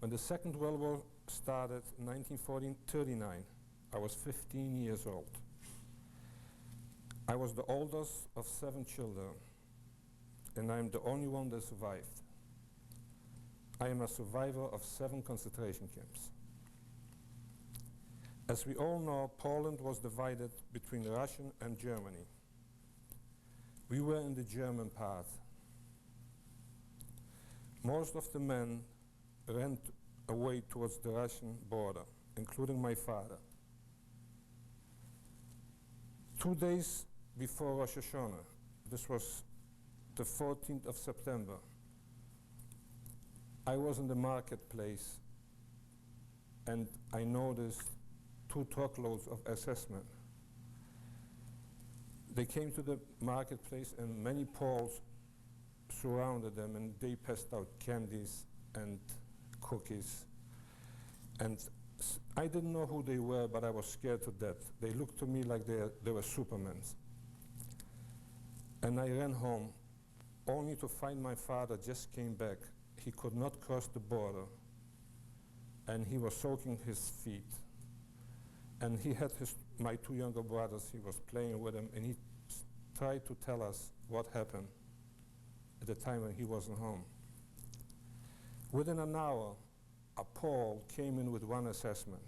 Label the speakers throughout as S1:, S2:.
S1: When the Second World War started in 1939, I was 15 years old. I was the oldest of 7 children, and I'm the only one that survived. I am a survivor of 7 concentration camps. As we all know, Poland was divided between Russia and Germany. We were in the German part. Most of the men ran away towards the Russian border, including my father. 2 days before Rosh Hashanah, this was the 14th of September, I was in the marketplace and I noticed 2 truckloads of SS men. They came to the marketplace and many Poles surrounded them and they passed out candies and cookies. And I didn't know who they were, but I was scared to death. They looked to me like they were Supermen. And I ran home, only to find my father just came back. He could not cross the border, and he was soaking his feet. And he had my 2 younger brothers, he was playing with them, and he tried to tell us what happened at the time when he wasn't home. Within an hour, a Pole came in with 1 assessment,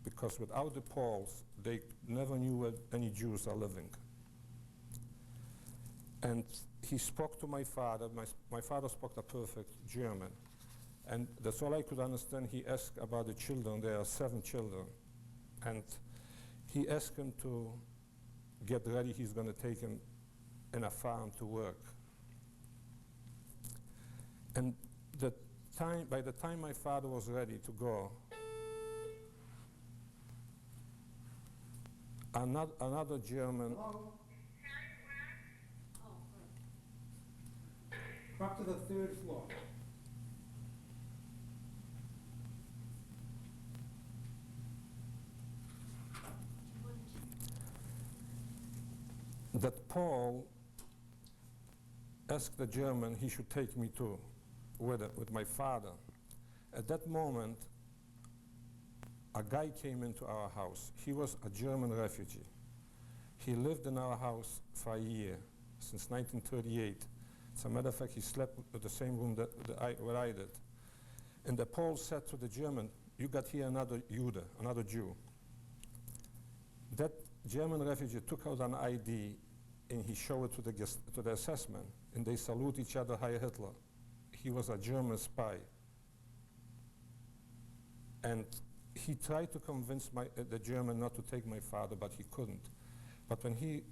S1: because without the Poles, they never knew where any Jews are living. And he spoke to my father. My father spoke a perfect German. And that's all I could understand. He asked about the children. There are 7 children. And he asked him to get ready. He's going to take him in a farm to work. And by the time my father was ready to go, another German.
S2: Hello? Up to the 3rd floor.
S1: That Paul asked the German he should take me to with my father. At that moment, a guy came into our house. He was a German refugee. He lived in our house for a year, since 1938. As a matter of fact, he slept in the same room where I did. And the Pole said to the German, "You got here another Jude, another Jew." That German refugee took out an ID and he showed it to the assessment, and they salute each other, "Heil Hitler." He was a German spy. And he tried to convince the German not to take my father, but he couldn't. But when he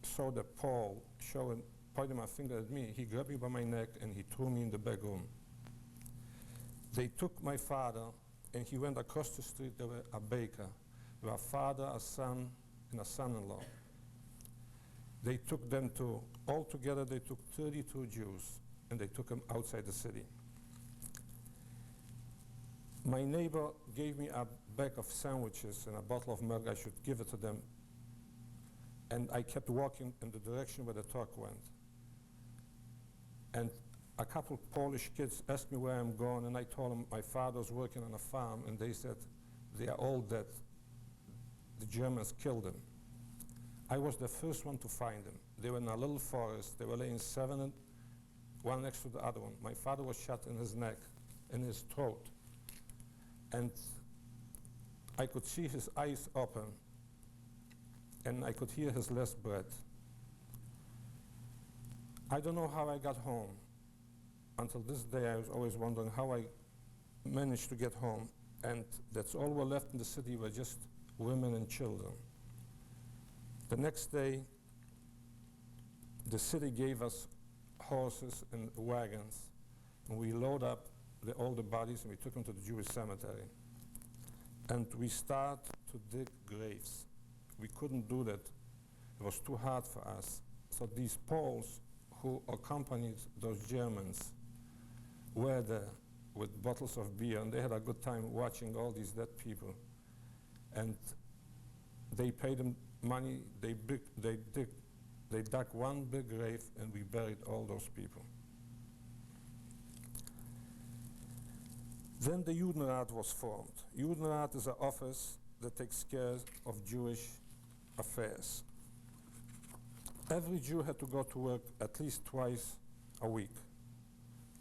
S1: saw the Pole pointing my finger at me, he grabbed me by my neck and he threw me in the back room. They took my father and he went across the street. There was a baker, there were a father, a son, and a son-in-law. They took them altogether they took 32 Jews and they took them outside the city. My neighbor gave me a bag of sandwiches and a bottle of milk. I should give it to them. And I kept walking in the direction where the truck went. And a couple Polish kids asked me where I'm going, and I told them my father's working on a farm, and they said they are all dead. The Germans killed them. I was the first one to find them. They were in a little forest. They were laying 7, one next to the other one. My father was shot in his neck, in his throat. And I could see his eyes open, and I could hear his last breath. I don't know how I got home. Until this day, I was always wondering how I managed to get home. And that's all were left in the city were just women and children. The next day, the city gave us horses and wagons, and we load up all the bodies and we took them to the Jewish cemetery. And we start to dig graves. We couldn't do that. It was too hard for us. So these Poles who accompanied those Germans were there with bottles of beer, and they had a good time watching all these dead people. And they paid them money. They dug one big grave, and we buried all those people. Then the Judenrat was formed. Judenrat is an office that takes care of Jewish affairs. Every Jew had to go to work at least twice a week.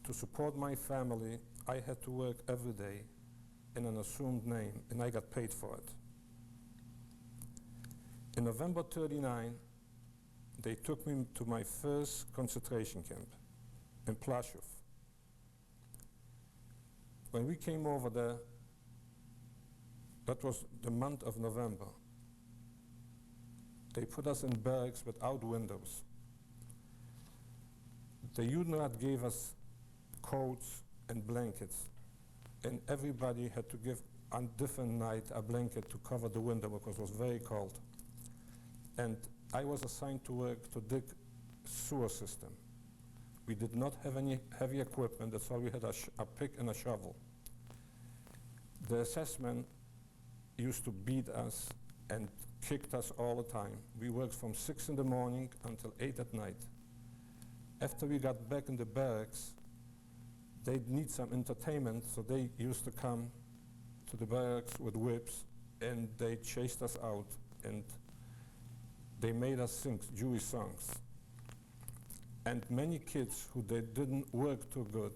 S1: To support my family, I had to work every day in an assumed name, and I got paid for it. In November '39, they took me to my first concentration camp in Plashov. When we came over there, that was the month of November. They put us in barracks without windows. The Judenrat gave us coats and blankets, and everybody had to give on different night a blanket to cover the window because it was very cold. And I was assigned to work to dig sewer system. We did not have any heavy equipment, that's all we had, a pick and a shovel. The assessment used to beat us and kicked us all the time. We worked from 6 in the morning until 8 at night. After we got back in the barracks, they'd need some entertainment, so they used to come to the barracks with whips, and they chased us out, and they made us sing Jewish songs. And many kids who they didn't work too good,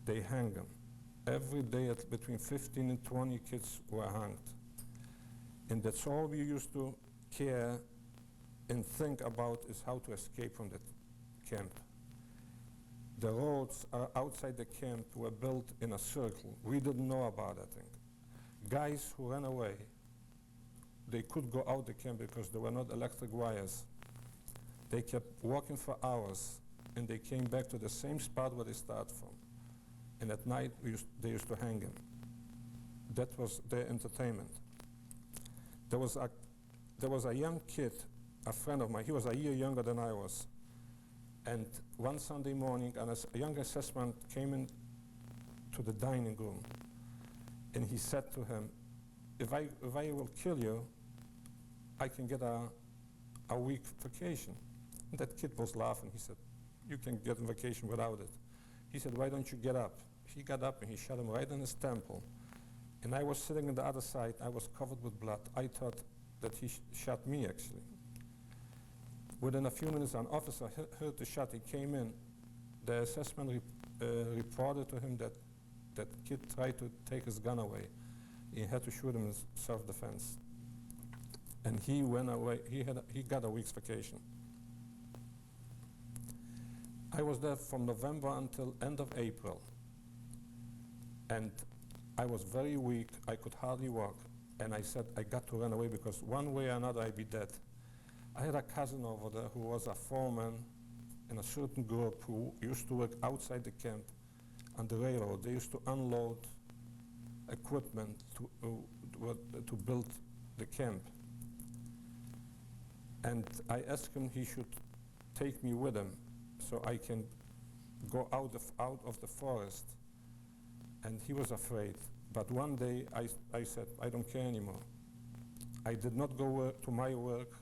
S1: they hang them. Every day between 15 and 20 kids were hanged. And that's all we used to care and think about is how to escape from that camp. The roads outside the camp were built in a circle. We didn't know about that thing. Guys who ran away, they could go out the camp because there were not electric wires. They kept walking for hours, and they came back to the same spot where they started from. And at night, they used to hang him. That was their entertainment. There was a young kid, a friend of mine. He was a year younger than I was. And one Sunday morning, a young assessment came in to the dining room, and he said to him, if I will kill you, I can get a week vacation. And that kid was laughing. He said, you can get a vacation without it. He said, why don't you get up? He got up and he shot him right in his temple. And I was sitting on the other side. I was covered with blood. I thought that he shot me, actually. Within a few minutes, an officer heard the shot. He came in. The assessment reported to him that that kid tried to take his gun away. He had to shoot him in self-defense. And he went away. He got a week's vacation. I was there from November until end of April. And I was very weak. I could hardly walk. And I said, I got to run away because one way or another I'd be dead. I had a cousin over there who was a foreman in a certain group who used to work outside the camp on the railroad. They used to unload equipment to build the camp. And I asked him he should take me with him so I can go out of the forest. And he was afraid. But one day I said, I don't care anymore. I did not go to my work,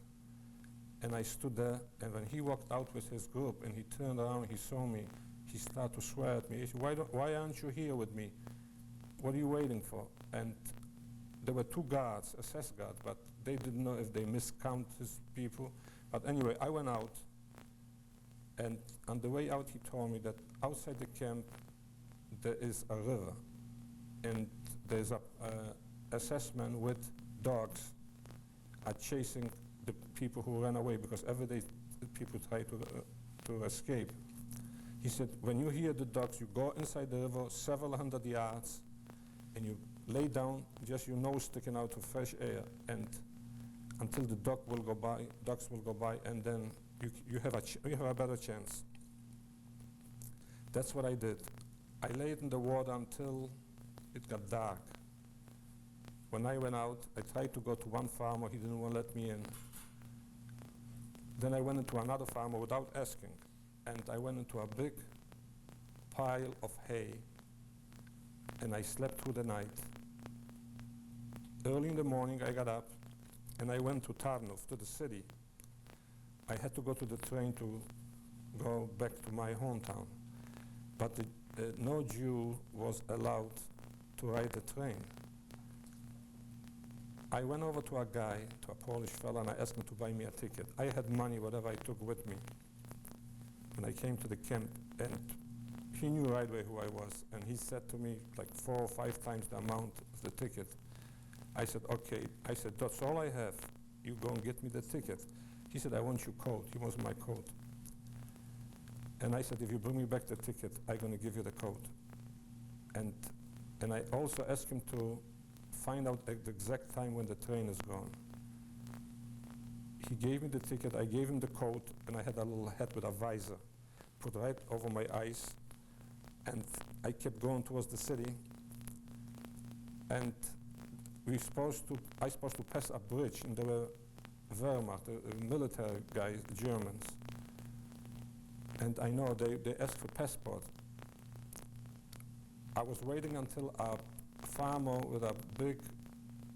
S1: and I stood there, and when he walked out with his group and he turned around, he saw me, he started to swear at me. He said, why aren't you here with me? What are you waiting for? And there were two guards, SS guards, but they didn't know if they miscount his people. But anyway, I went out, and on the way out he told me that outside the camp there is a river, and there's a assessment with dogs are chasing the people who ran away because every day people try to escape. He said, when you hear the dogs, you go inside the river several hundred yards and you lay down, just your nose sticking out to fresh air, and until the dogs will go by, and then you have a better chance. That's what I did. I laid in the water until it got dark. When I went out, I tried to go to one farmer. He didn't want to let me in. Then I went into another farmer without asking, and I went into a big pile of hay, and I slept through the night. Early in the morning, I got up, and I went to Tarnów, to the city. I had to go to the train to go back to my hometown. But no Jew was allowed to ride the train. I went over to a guy, to a Polish fellow, and I asked him to buy me a ticket. I had money, whatever I took with me. And I came to the camp, and he knew right away who I was, and he said to me like 4 or 5 times the amount of the ticket. I said, okay. I said, that's all I have. You go and get me the ticket. He said, I want your coat. He wants my coat. And I said, if you bring me back the ticket, I'm going to give you the coat. And I also asked him to find out the exact time when the train is gone. He gave me the ticket, I gave him the coat, and I had a little hat with a visor put right over my eyes. And I kept going towards the city. And I supposed to pass a bridge, and there were Wehrmacht, the military guys, Germans. And I know they asked for passport. I was waiting until a farmer with a big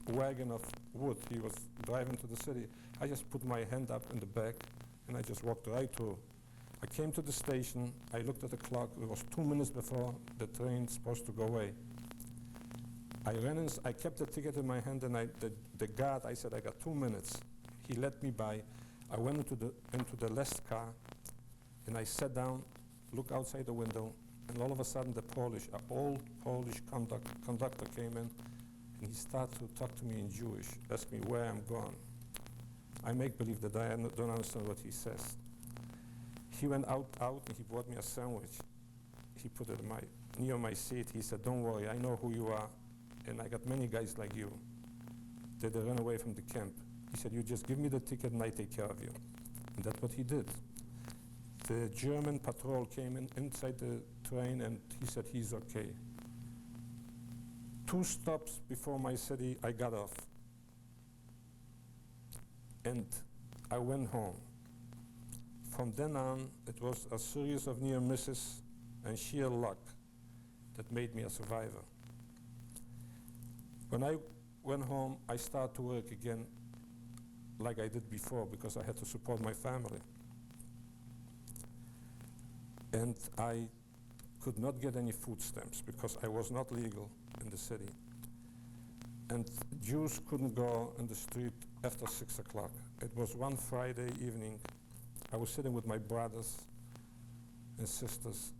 S1: wagon of wood, he was driving to the city. I just put my hand up in the back, and I just walked right through. I came to the station, I looked at the clock, it was 2 minutes before the train's supposed to go away. I ran in, I kept the ticket in my hand, and the guard, I said, I got 2 minutes. He let me by. I went into the last car, and I sat down, looked outside the window, and all of a sudden an old Polish conductor came in, and he started to talk to me in Jewish, ask me where I'm going. I make believe that I don't understand what he says. He went out, and he brought me a sandwich. He put it near my seat. He said, don't worry, I know who you are, and I got many guys like you that they ran away from the camp. He said, you just give me the ticket and I take care of you. And that's what he did. The German patrol came inside the train, and he said he's okay. 2 stops before my city, I got off. And I went home. From then on, it was a series of near misses and sheer luck that made me a survivor. When I went home, I started to work again like I did before, because I had to support my family. And I could not get any food stamps because I was not legal in the city. And Jews couldn't go in the street after 6 o'clock. It was one Friday evening. I was sitting with my brothers and sisters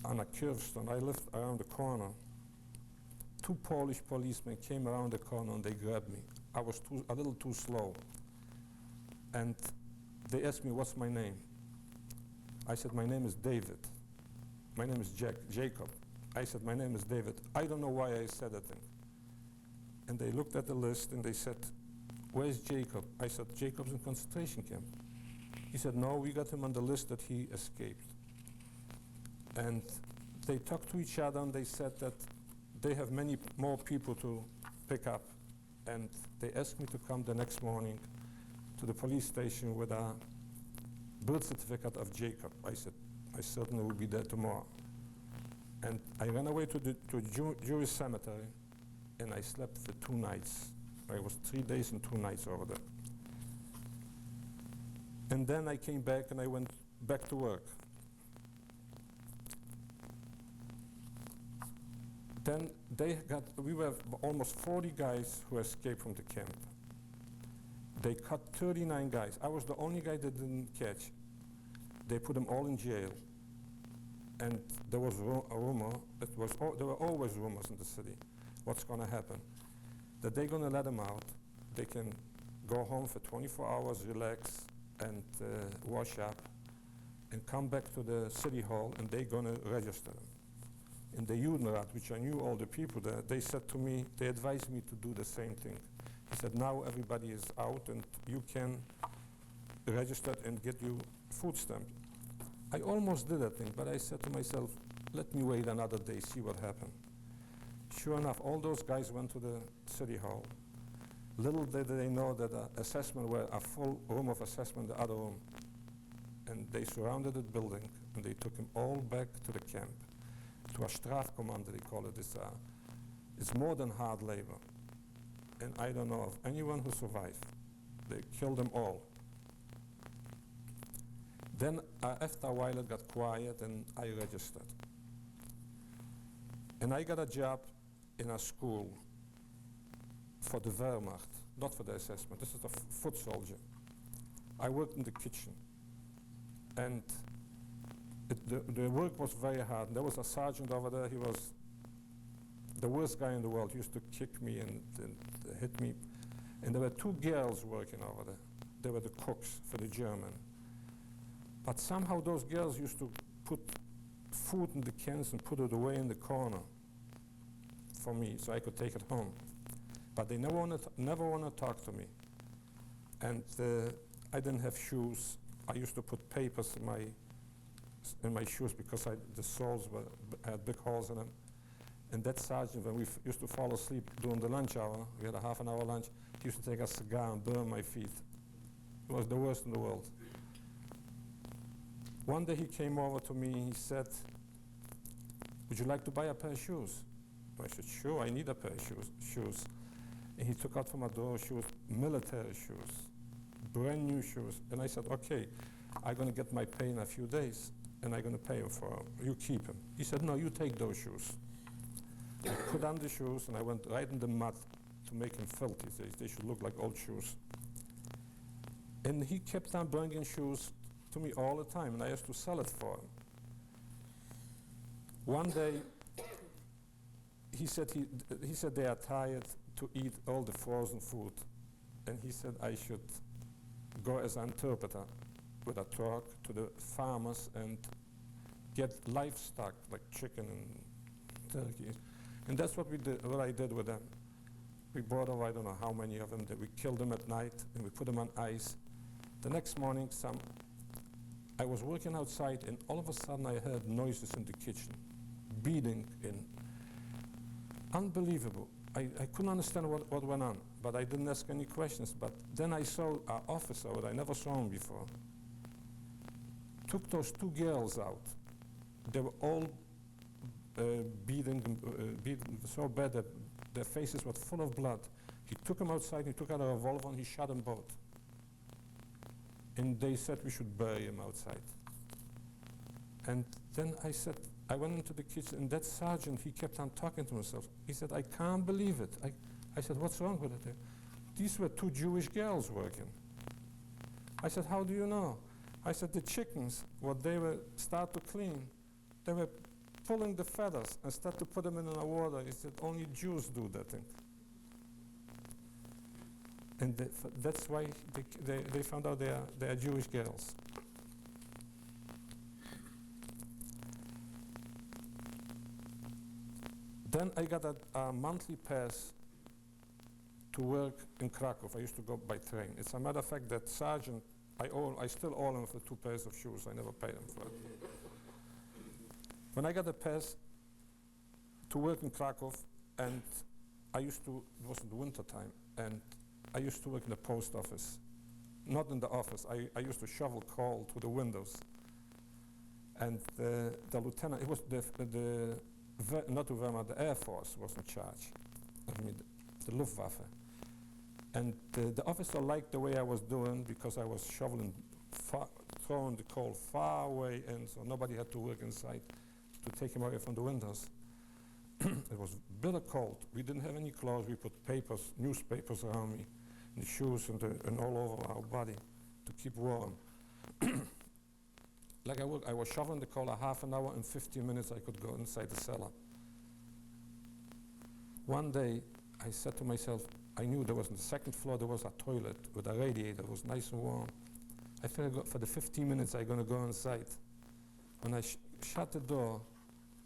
S1: on a curbstone. I lived around the corner. 2 Polish policemen came around the corner and they grabbed me. I was a little too slow. And they asked me, what's my name? I said, my name is David. My name is Jacob. I said, my name is David. I don't know why I said that thing. And they looked at the list and they said, where's Jacob? I said, Jacob's in concentration camp. He said, no, we got him on the list that he escaped. And they talked to each other and they said that they have many more people to pick up. And they asked me to come the next morning to the police station with a birth certificate of Jacob. I said, I certainly will be there tomorrow. And I ran away to a Jewish cemetery, and I slept for 2 nights. I was 3 days and 2 nights over there. And then I came back and I went back to work. Then we were almost 40 guys who escaped from the camp. They cut 39 guys. I was the only guy that didn't catch. They put them all in jail. And there was a rumor, there were always rumors in the city, what's going to happen. That they're going to let them out. They can go home for 24 hours, relax, and wash up, and come back to the city hall, and they're going to register them. In the Judenrat, which I knew all the people there, they said to me, they advised me to do the same thing. He said, now everybody is out, and you can register and get you food stamp. I almost did that thing, but I said to myself, let me wait another day, see what happened. Sure enough, all those guys went to the city hall. Little did they know that assessment were a full room of assessment in the other room. And they surrounded the building, and they took them all back to the camp, to a strafkommando, they call it. It's more than hard labor. And I don't know of anyone who survived. They killed them all. Then after a while it got quiet and I registered. And I got a job in a school for the Wehrmacht, not for the assessment. This is a foot soldier. I worked in the kitchen. And the work was very hard. And there was a sergeant over there. He was the worst guy in the world. He used to kick me and hit me. And there were two girls working over there. They were the cooks for the German. But somehow those girls used to put food in the cans and put it away in the corner for me so I could take it home. But they never want to talk to me. And I didn't have shoes. I used to put papers in my shoes because the soles had big holes in them. And that sergeant, when we used to fall asleep during the lunch hour, we had a half an hour lunch, he used to take a cigar and burn my feet. It was the worst in the world. One day he came over to me, he said, "Would you like to buy a pair of shoes?" I said, "Sure, I need a pair of shoes." And he took out from a drawer shoes, military shoes, brand new shoes. And I said, "Okay, I'm going to get my pay in a few days, and I'm going to pay him for them. You keep them." He said, "No, you take those shoes." I put on the shoes, and I went right in the mud to make them filthy. They should look like old shoes. And he kept on bringing shoes to me all the time, and I used to sell it for him. One day, he said they are tired to eat all the frozen food, and he said I should go as an interpreter with a truck to the farmers and get livestock like chicken and turkeys. And that's what I did with them. We brought over, I don't know how many of them, that we killed them at night and we put them on ice. The next morning, I was working outside and all of a sudden I heard noises in the kitchen, beating in. Unbelievable. I couldn't understand what went on, but I didn't ask any questions. But then I saw an officer that I never saw him before. Took those two girls out. They were all beaten so bad that their faces were full of blood. He took them outside, he took out a revolver and he shot them both. And they said we should bury him outside. And then I went into the kitchen, and that sergeant, he kept on talking to himself. He said, "I can't believe it." I said, "What's wrong with it?" "These were two Jewish girls working." I said, "How do you know?" I said, "The chickens, what they were start to clean, they were pulling the feathers and start to put them in the water." He said, "Only Jews do that thing." And that's why they found out they are Jewish girls. Then I got a monthly pass to work in Krakow. I used to go by train. It's a matter of fact that sergeant, I still owe him for 2 pairs of shoes. I never paid him for it. When I got a pass to work in Krakow, and it was in the winter time, and I used to work in the post office. Not in the office. I used to shovel coal to the windows. And the lieutenant, it was not the Wehrmacht, the Air Force was in charge. I mean, the Luftwaffe. And the officer liked the way I was doing because I was shoveling, throwing the coal far away in, so nobody had to work inside to take him away from the windows. It was bitter cold. We didn't have any clothes. We put newspapers around me, and the shoes and all over our body to keep warm. I was shoveling the coal a half an hour, and 15 minutes I could go inside the cellar. One day, I said to myself, I knew there was on the second floor, there was a toilet with a radiator. It was nice and warm. I figured for the 15 minutes I'm going to go inside. When I shut the door,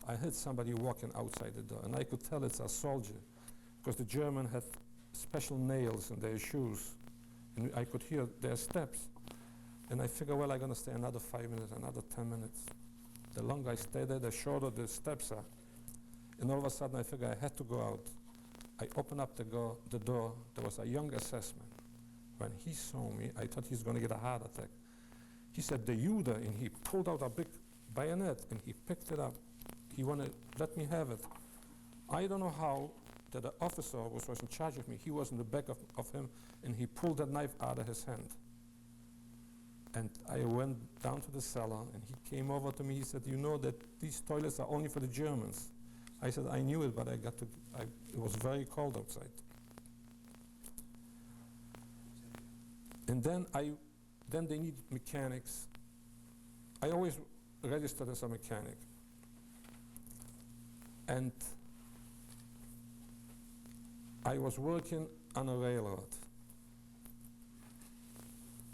S1: I heard somebody walking outside the door, and I could tell it's a soldier, because the German had special nails in their shoes, and I could hear their steps. And I figured, well, I'm going to stay another 5 minutes, another 10 minutes. The longer I stay there, the shorter the steps are. And all of a sudden, I figured I had to go out. I opened up the door. There was a young assessment. When he saw me, I thought he's going to get a heart attack. He said, "The Jude," and he pulled out a big bayonet, and he picked it up. He wanted to let me have it. I don't know how that the officer who was in charge of me, he was in the back of him, and he pulled that knife out of his hand. And I went down to the cellar, and he came over to me. He said, "You know that these toilets are only for the Germans." I said, "I knew it, but it was very cold outside." And then they needed mechanics. I always registered as a mechanic. And I was working on a railroad.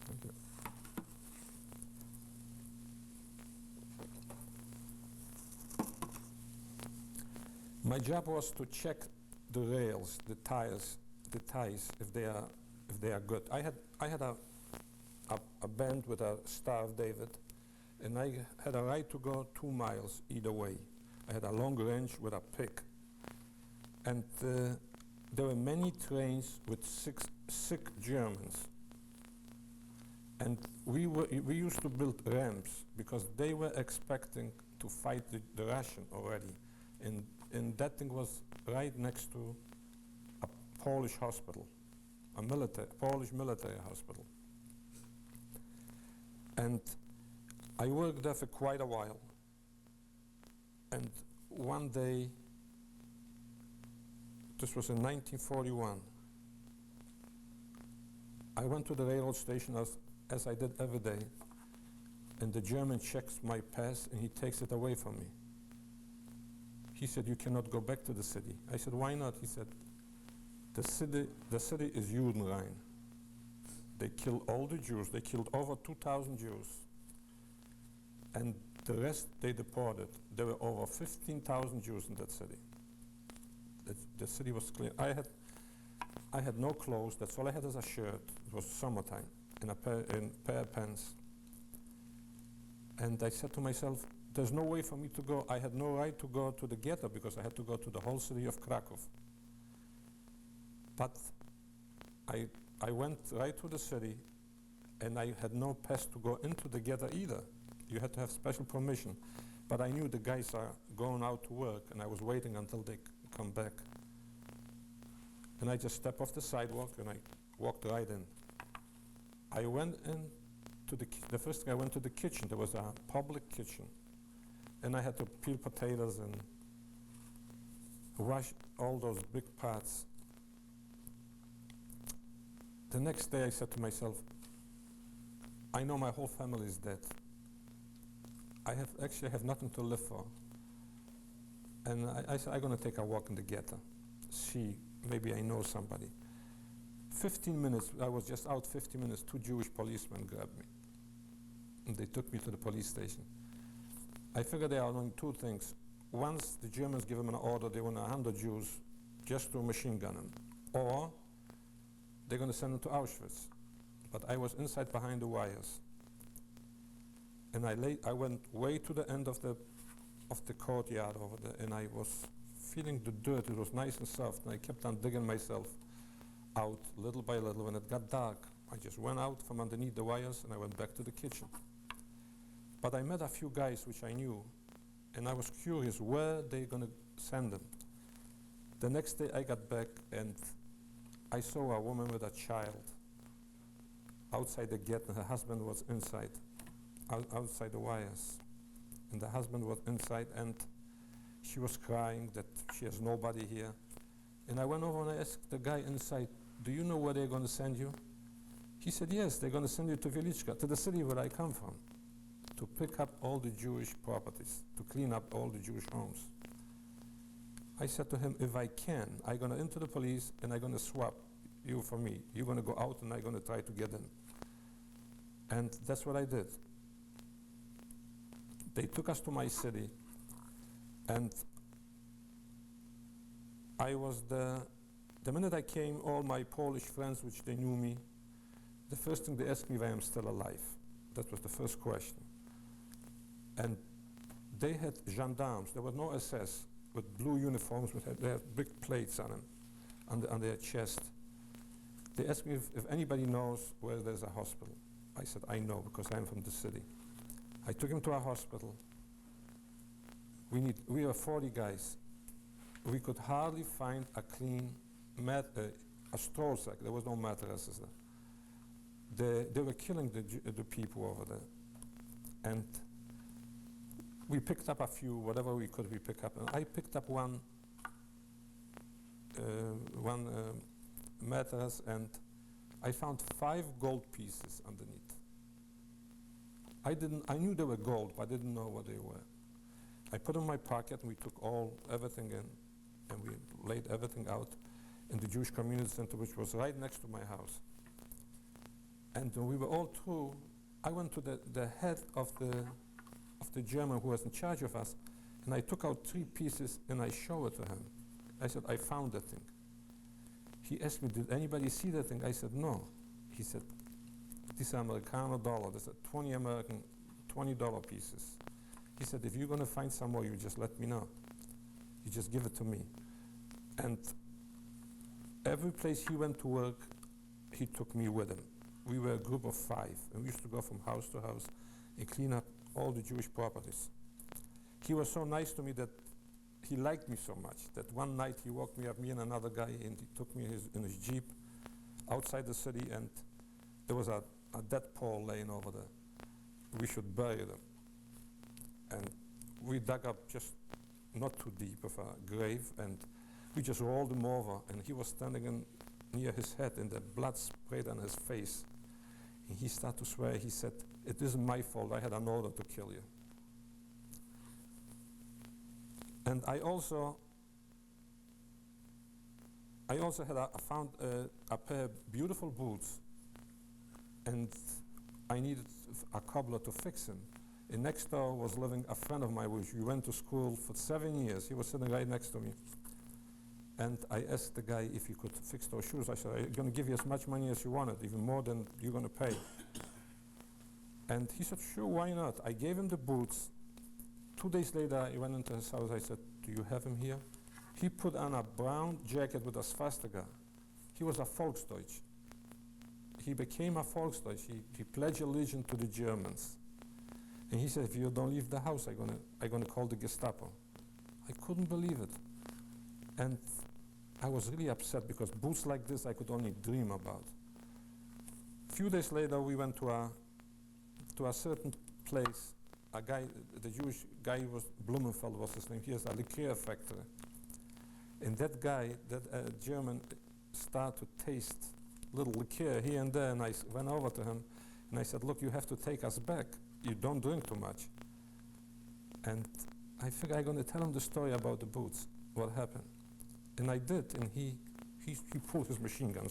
S1: Thank you. My job was to check the rails, the ties, if they are good. I had a band with a Star of David, and I had a right to go 2 miles either way. I had a long range with a pick, and there were many trains with sick Germans, and we used to build ramps because they were expecting to fight the Russian already, and that thing was right next to a Polish hospital, a Polish military hospital. And I worked there for quite a while. And one day, this was in 1941, I went to the railroad station as I did every day, and the German checks my pass and he takes it away from me. He said, "You cannot go back to the city." I said, "Why not?" He said, the city is Judenrein. They kill all the Jews. They killed over 2,000 Jews. And the rest they deported. There were over 15,000 Jews in that city. The city was clean. I had no clothes. That's all I had is a shirt. It was summertime, and a pair of pants. And I said to myself, there's no way for me to go. I had no right to go to the ghetto because I had to go to the whole city of Krakow. But I went right to the city, and I had no pass to go into the ghetto either. You had to have special permission. But I knew the guys are going out to work, and I was waiting until they come back. And I just stepped off the sidewalk, and I walked right in. I went in to the first thing I went to the kitchen. There was a public kitchen. And I had to peel potatoes and wash all those big pots. The next day I said to myself, I know my whole family is dead. I have nothing to live for. And I said, I'm going to take a walk in the ghetto, see, maybe I know somebody. 15 minutes, I was just out 15 minutes, 2 Jewish policemen grabbed me. And they took me to the police station. I figured they are doing 2 things. Once the Germans give them an order, they want 100 Jews just to machine gun them. Or they're going to send them to Auschwitz. But I was inside behind the wires. And I went way to the end of the courtyard over there, and I was feeling the dirt. It was nice and soft, and I kept on digging myself out little by little. When it got dark, I just went out from underneath the wires, and I went back to the kitchen. But I met a few guys which I knew, and I was curious where they're going to send them. The next day I got back, and I saw a woman with a child outside the gate, and her husband was inside, outside the wires. And the husband was inside, and she was crying that she has nobody here. And I went over and I asked the guy inside, do you know where they're going to send you? He said, yes, they're going to send you to Vilichka, to the city where I come from, to pick up all the Jewish properties, to clean up all the Jewish homes. I said to him, if I can, I'm going to into the police and I'm going to swap you for me. You're going to go out and I'm going to try to get in. And that's what I did. They took us to my city, and I was the minute I came, all my Polish friends, which they knew me, the first thing they asked me why I'm still alive. That was the first question. And they had gendarmes, there was no SS, with blue uniforms, they had big plates on them, on their chest. They asked me if anybody knows where there's a hospital. I said, I know, because I'm from the city. I took him to a hospital. We were 40 guys. We could hardly find a clean a straw sack. There was no mattresses there. they were killing the people over there. And we picked up a few, whatever we could we pick up. And I picked up one mattress, and I found 5 gold pieces underneath. I knew they were gold, but I didn't know what they were. I put them in my pocket, and we took everything in, and we laid everything out in the Jewish Community Center, which was right next to my house. And when we were all through, I went to the head of the German who was in charge of us, and I took out 3 pieces and I showed it to him. I said, I found that thing. He asked me, did anybody see that thing? I said, no. He said, these are Americano dollar. These are 20 American $20 pieces. He said, if you're going to find some more, you just let me know. You just give it to me. And every place he went to work, he took me with him. We were a group of 5, and we used to go from house to house and clean up all the Jewish properties. He was so nice to me that he liked me so much that one night he woke me up, me and another guy, and he took me in his Jeep outside the city, and there was a dead Paul laying over there. We should bury them. And we dug up just not too deep of a grave, and we just rolled him over, and he was standing near his head, and the blood sprayed on his face. And he started to swear. He said, it isn't my fault. I had an order to kill you. And I also found a pair of beautiful boots, and I needed a cobbler to fix them. And next door was living a friend of mine, which we went to school for 7 years. He was sitting right next to me. And I asked the guy if he could fix those shoes. I said, I'm going to give you as much money as you wanted, even more than you're going to pay. And he said, sure, why not? I gave him the boots. 2 days later, I went into his house. I said, do you have him here? He put on a brown jacket with a swastika. He was a Volksdeutsch. He became a Volksdeutsch. He pledged allegiance to the Germans. And he said, if you don't leave the house, I'm gonna call the Gestapo. I couldn't believe it. And I was really upset because boots like this I could only dream about. A few days later, we went to a certain place. A guy, the Jewish guy was Blumenfeld was his name. He has a liqueur factory. And that guy, that German, started to taste little liqueur here and there. And I went over to him and I said, look, you have to take us back. You don't drink too much. And I figured I'm going to tell him the story about the boots, what happened. And I did, and he pulled his machine gun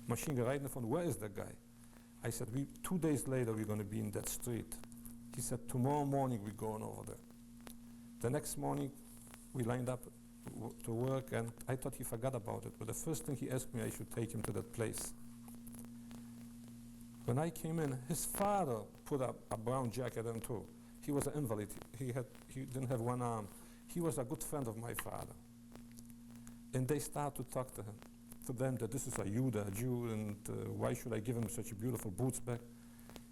S1: right in the front. Where is that guy? I said, 2 days later, we're going to be in that street. He said, tomorrow morning, we're going over there. The next morning, we lined up to work, and I thought he forgot about it. But the first thing he asked me, I should take him to that place. When I came in, his father put a brown jacket on too. He was an invalid. He didn't have one arm. He was a good friend of my father. And they started to talk to him, to them that this is a Judah, a Jew, and why should I give him such beautiful boots back?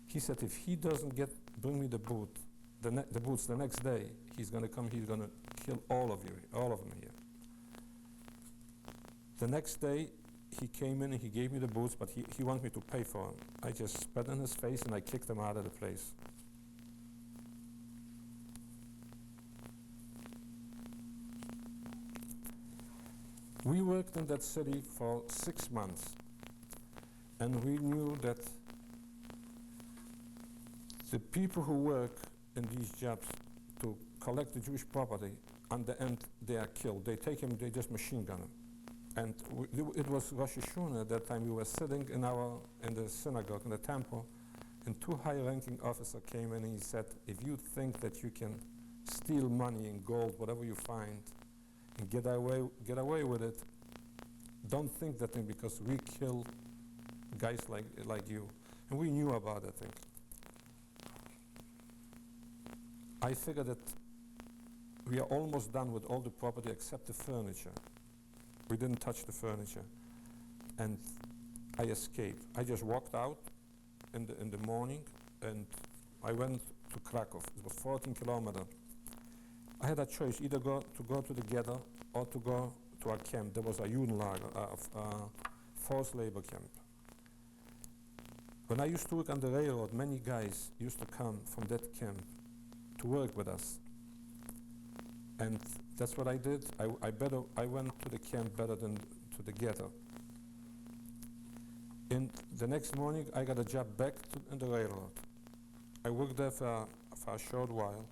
S1: He said, if he doesn't bring me the boots the next day, he's going to come, he's going to kill all of them here. The next day, he came in and he gave me the boots, but he wanted me to pay for them. I just spat in his face and I kicked him out of the place. We worked in that city for 6 months, and we knew that the people who work in these jobs to collect the Jewish property, on the end they are killed. They take him, they just machine gun him. And it was Rosh Hashanah at that time. We were sitting in the synagogue, in the temple, and 2 high-ranking officers came in and he said, if you think that you can steal money and gold, whatever you find, and get away with it, don't think that thing, because we kill guys like you. And we knew about that thing. I figured that we are almost done with all the property except the furniture. We didn't touch the furniture. And I escaped. I just walked out in the morning, and I went to Krakow. It was 14 kilometers. I had a choice, either go to the ghetto or to go to a camp. There was a Judenlager, a forced labor camp. When I used to work on the railroad, many guys used to come from that camp to work with us. And that's what I did. I went to the camp better than to the ghetto. In the next morning, I got a job back in the railroad. I worked there for a short while.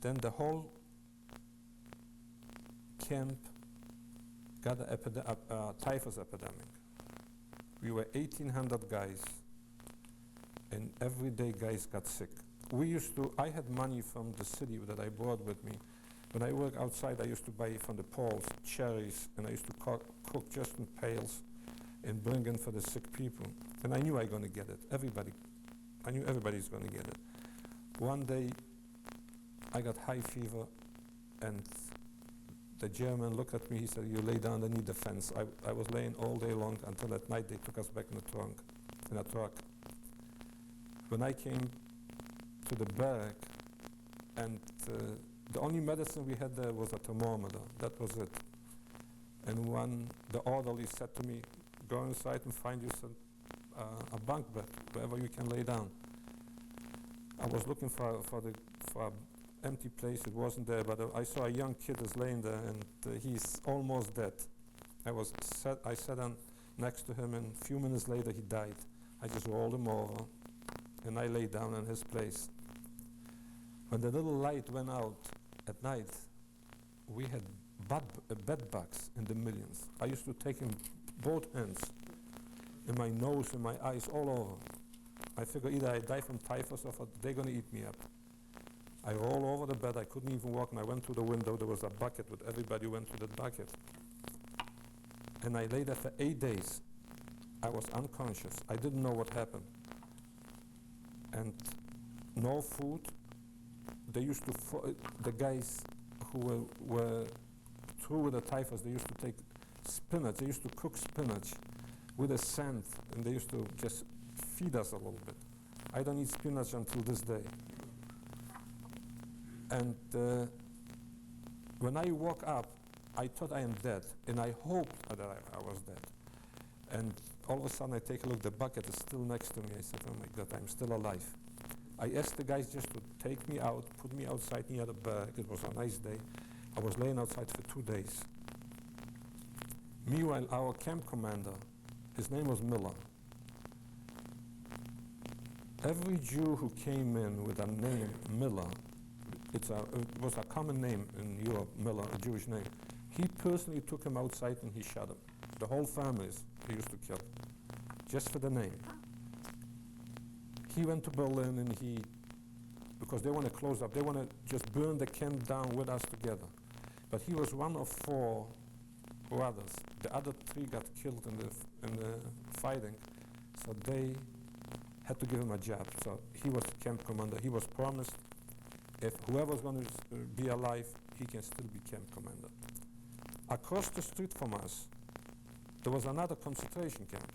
S1: Then the whole camp got a typhus epidemic. We were 1,800 guys, and every day guys got sick. I had money from the city that I brought with me. When I work outside, I used to buy from the poles cherries, and I used to cook just in pails and bring in for the sick people. And I knew I was going to get it. I knew everybody's going to get it. One day, I got high fever, and the German looked at me. He said, "You lay down underneath the fence." I was laying all day long until at night they took us back in a truck. When I came to the barrack, and the only medicine we had there was a thermometer. That was it. And the orderly said to me, "Go inside and find you a bunk bed, wherever you can lay down." I was looking for an empty place. It wasn't there, but I saw a young kid is laying there, and he's almost dead. I sat down next to him, and a few minutes later he died. I just rolled him over, and I lay down in his place. When the little light went out at night, we had bed bugs in the millions. I used to take in both hands, in my nose, in my eyes, all over. I figured either I die from typhus or they're going to eat me up. I rolled over the bed. I couldn't even walk, and I went to the window. There was a bucket with everybody went to that bucket. And I lay there for 8 days. I was unconscious. I didn't know what happened. And no food. They used to, the guys who were through with the typhus, they used to take spinach. They used to cook spinach with the sand, and they used to just feed us a little bit. I don't eat spinach until this day. And when I woke up, I thought I am dead, and I hoped that I was dead. And all of a sudden, I take a look, the bucket is still next to me. I said, "Oh my God, I'm still alive." I asked the guys just to take me out, put me outside near the barrack. It was a nice day. I was laying outside for 2 days. Meanwhile, our camp commander, his name was Miller. Every Jew who came in with a name Miller, it was a common name in Europe, Miller, a Jewish name. He personally took him outside and he shot him. The whole families he used to kill, just for the name. He went to Berlin, and because they want to close up, they want to just burn the camp down with us together. But he was one of 4 brothers. The other 3 got killed in the fighting, so they had to give him a job. So he was camp commander. He was promised, if whoever's going to be alive, he can still be camp commander. Across the street from us, there was another concentration camp,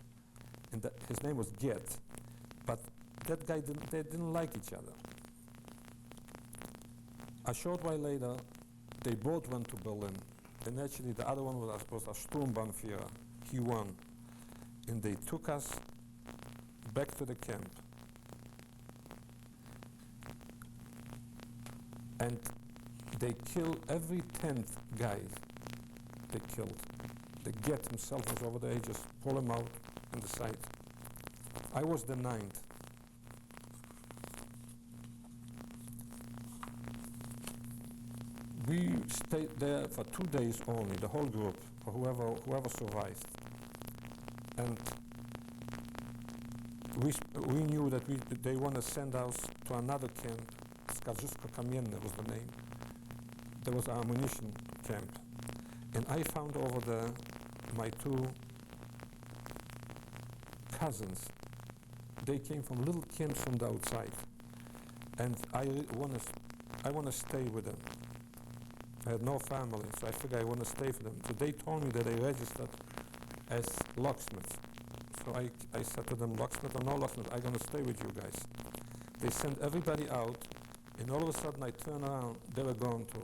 S1: and his name was Ghetto. But that guy they didn't like each other. A short while later, they both went to Berlin, and actually the other one was a Sturmbannführer. He won, and they took us back to the camp. And they killed every 10th guy they killed. The Ghetto himself was over there. He just pulled him out in the side. I was the 9th. We stayed there for 2 days only, the whole group, or whoever survived. And we knew that they want to send us to another camp. Skarżysko-Kamienne was the name. There was an ammunition camp. And I found over there my 2 cousins. They came from little camps from the outside. And I want to stay with them. I had no family, so I figured I want to stay for them. So they told me that they registered as locksmiths. So I said to them, "Locksmith or no locksmith, I'm going to stay with you guys." They sent everybody out, and all of a sudden I turned around, they were gone too.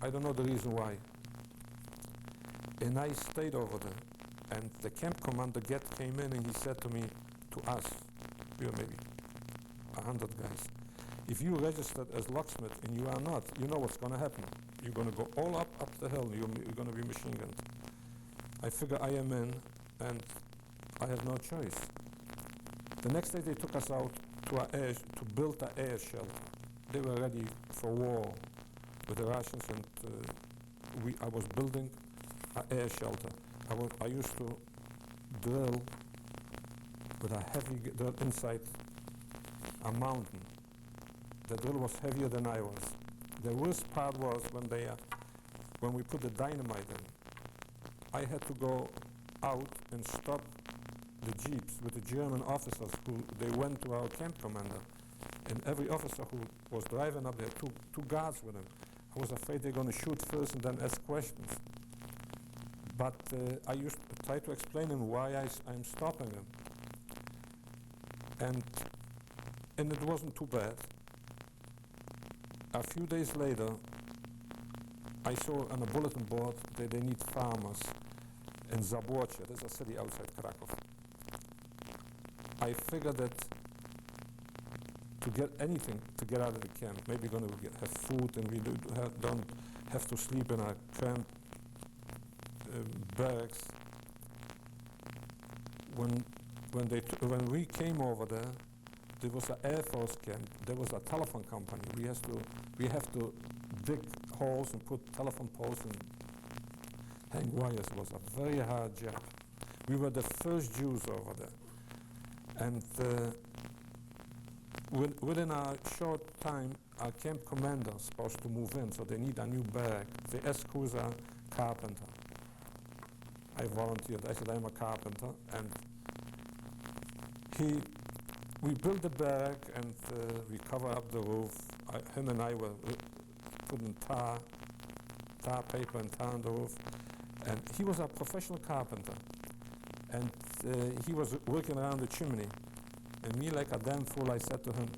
S1: I don't know the reason why. And I stayed over there. And the camp commander came in, and he said to me, to us, we were maybe 100 guys. If you registered as locksmith and you are not, you know what's going to happen. You're going to go all up the hill. You're going to be machine gunned. I figure I am in, and I have no choice. The next day they took us out to build an air shelter. They were ready for war with the Russians, and I was building an air shelter. I used to drill with a heavy drill inside a mountain. The drill was heavier than I was. The worst part was when we put the dynamite in. I had to go out and stop the jeeps with the German officers they went to our camp commander. And every officer who was driving up there, two guards with him. I was afraid they're going to shoot first and then ask questions. But I used to try to explain him why I'm stopping him. And it wasn't too bad. A few days later, I saw on a bulletin board that they need farmers in Zaborcze. There's a city outside Krakow. I figured that to get anything to get out of the camp, maybe going to have food, and we don't have to sleep in a cramped barracks. When we came over there was an Air Force camp. There was a telephone company. We have to dig holes and put telephone poles and hang wires. It was a very hard job. We were the first Jews over there, and within a short time, our camp commander is supposed to move in, so they need a new barrack. They asked who's a carpenter. I volunteered. I said, I'm a carpenter, and we built the barrack, and we covered up the roof. Him and I were putting tar paper and tar on the roof, and he was a professional carpenter, and he was working around the chimney. And me, like a damn fool, I said to him,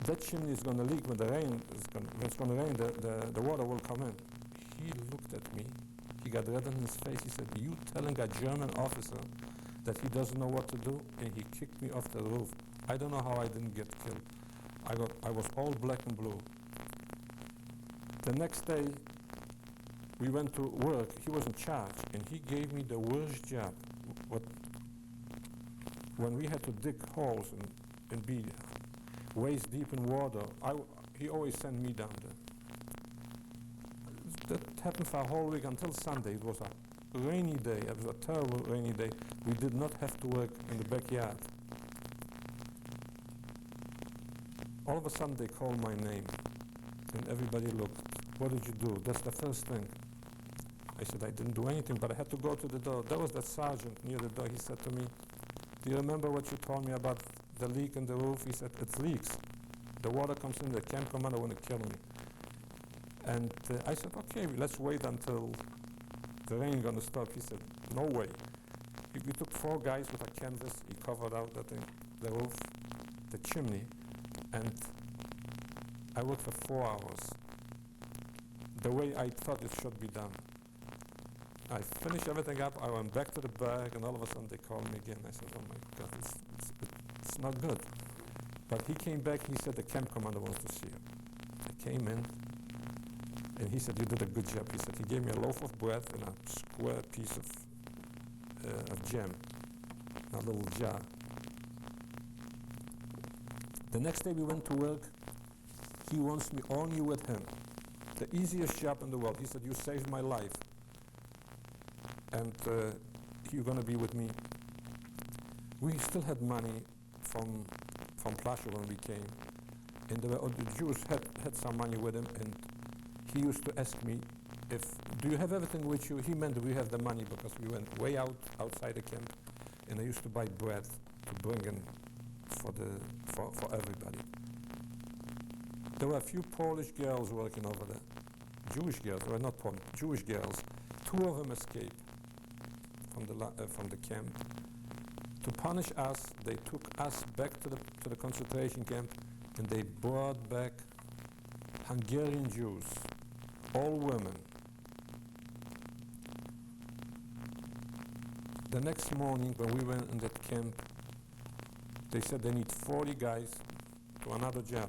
S1: that chimney is going to leak when when it's going to rain, the water will come in. He looked at me. He got red on his face. He said, you telling a German officer that he doesn't know what to do? And he kicked me off the roof. I don't know how I didn't get killed. I was all black and blue. The next day, we went to work. He was in charge, and he gave me the worst job. When we had to dig holes and be waist deep in water, he always sent me down there. That happened for a whole week until Sunday. It was a rainy day. It was a terrible rainy day. We did not have to work in the backyard. All of a sudden they called my name, and everybody looked. What did you do? That's the first thing. I said, I didn't do anything, but I had to go to the door. There was that sergeant near the door. He said to me, do you remember what you told me about the leak in the roof? He said, it leaks. The water comes in, the camp commander want to kill me. And I said, okay, let's wait until the rain going to stop. He said, no way. We took 4 guys with a canvas. He covered out the roof, the chimney, and I worked for 4 hours, the way I thought it should be done. I finished everything up. I went back to the barrack, and all of a sudden they called me again. I said, oh my God, it's not good. But he came back. He said the camp commander wants to see you. I came in, and he said, you did a good job. He said, he gave me a loaf of bread and a square piece of jam, a little jar. The next day we went to work. He wants me only with him. The easiest job in the world. He said, you saved my life, and you're going to be with me. We still had money from Plashov when we came, and the Jews had some money with him, and he used to ask me, do you have everything with you? He meant we have the money because we went way outside the camp, and I used to buy bread to bring in for everybody. There were a few Polish girls working over there. Jewish girls, well, not Polish, Jewish girls. 2 of them escaped from the camp. To punish us, they took us back to the concentration camp, and they brought back Hungarian Jews, all women. The next morning, when we went in that camp, They said they need 40 guys to another job.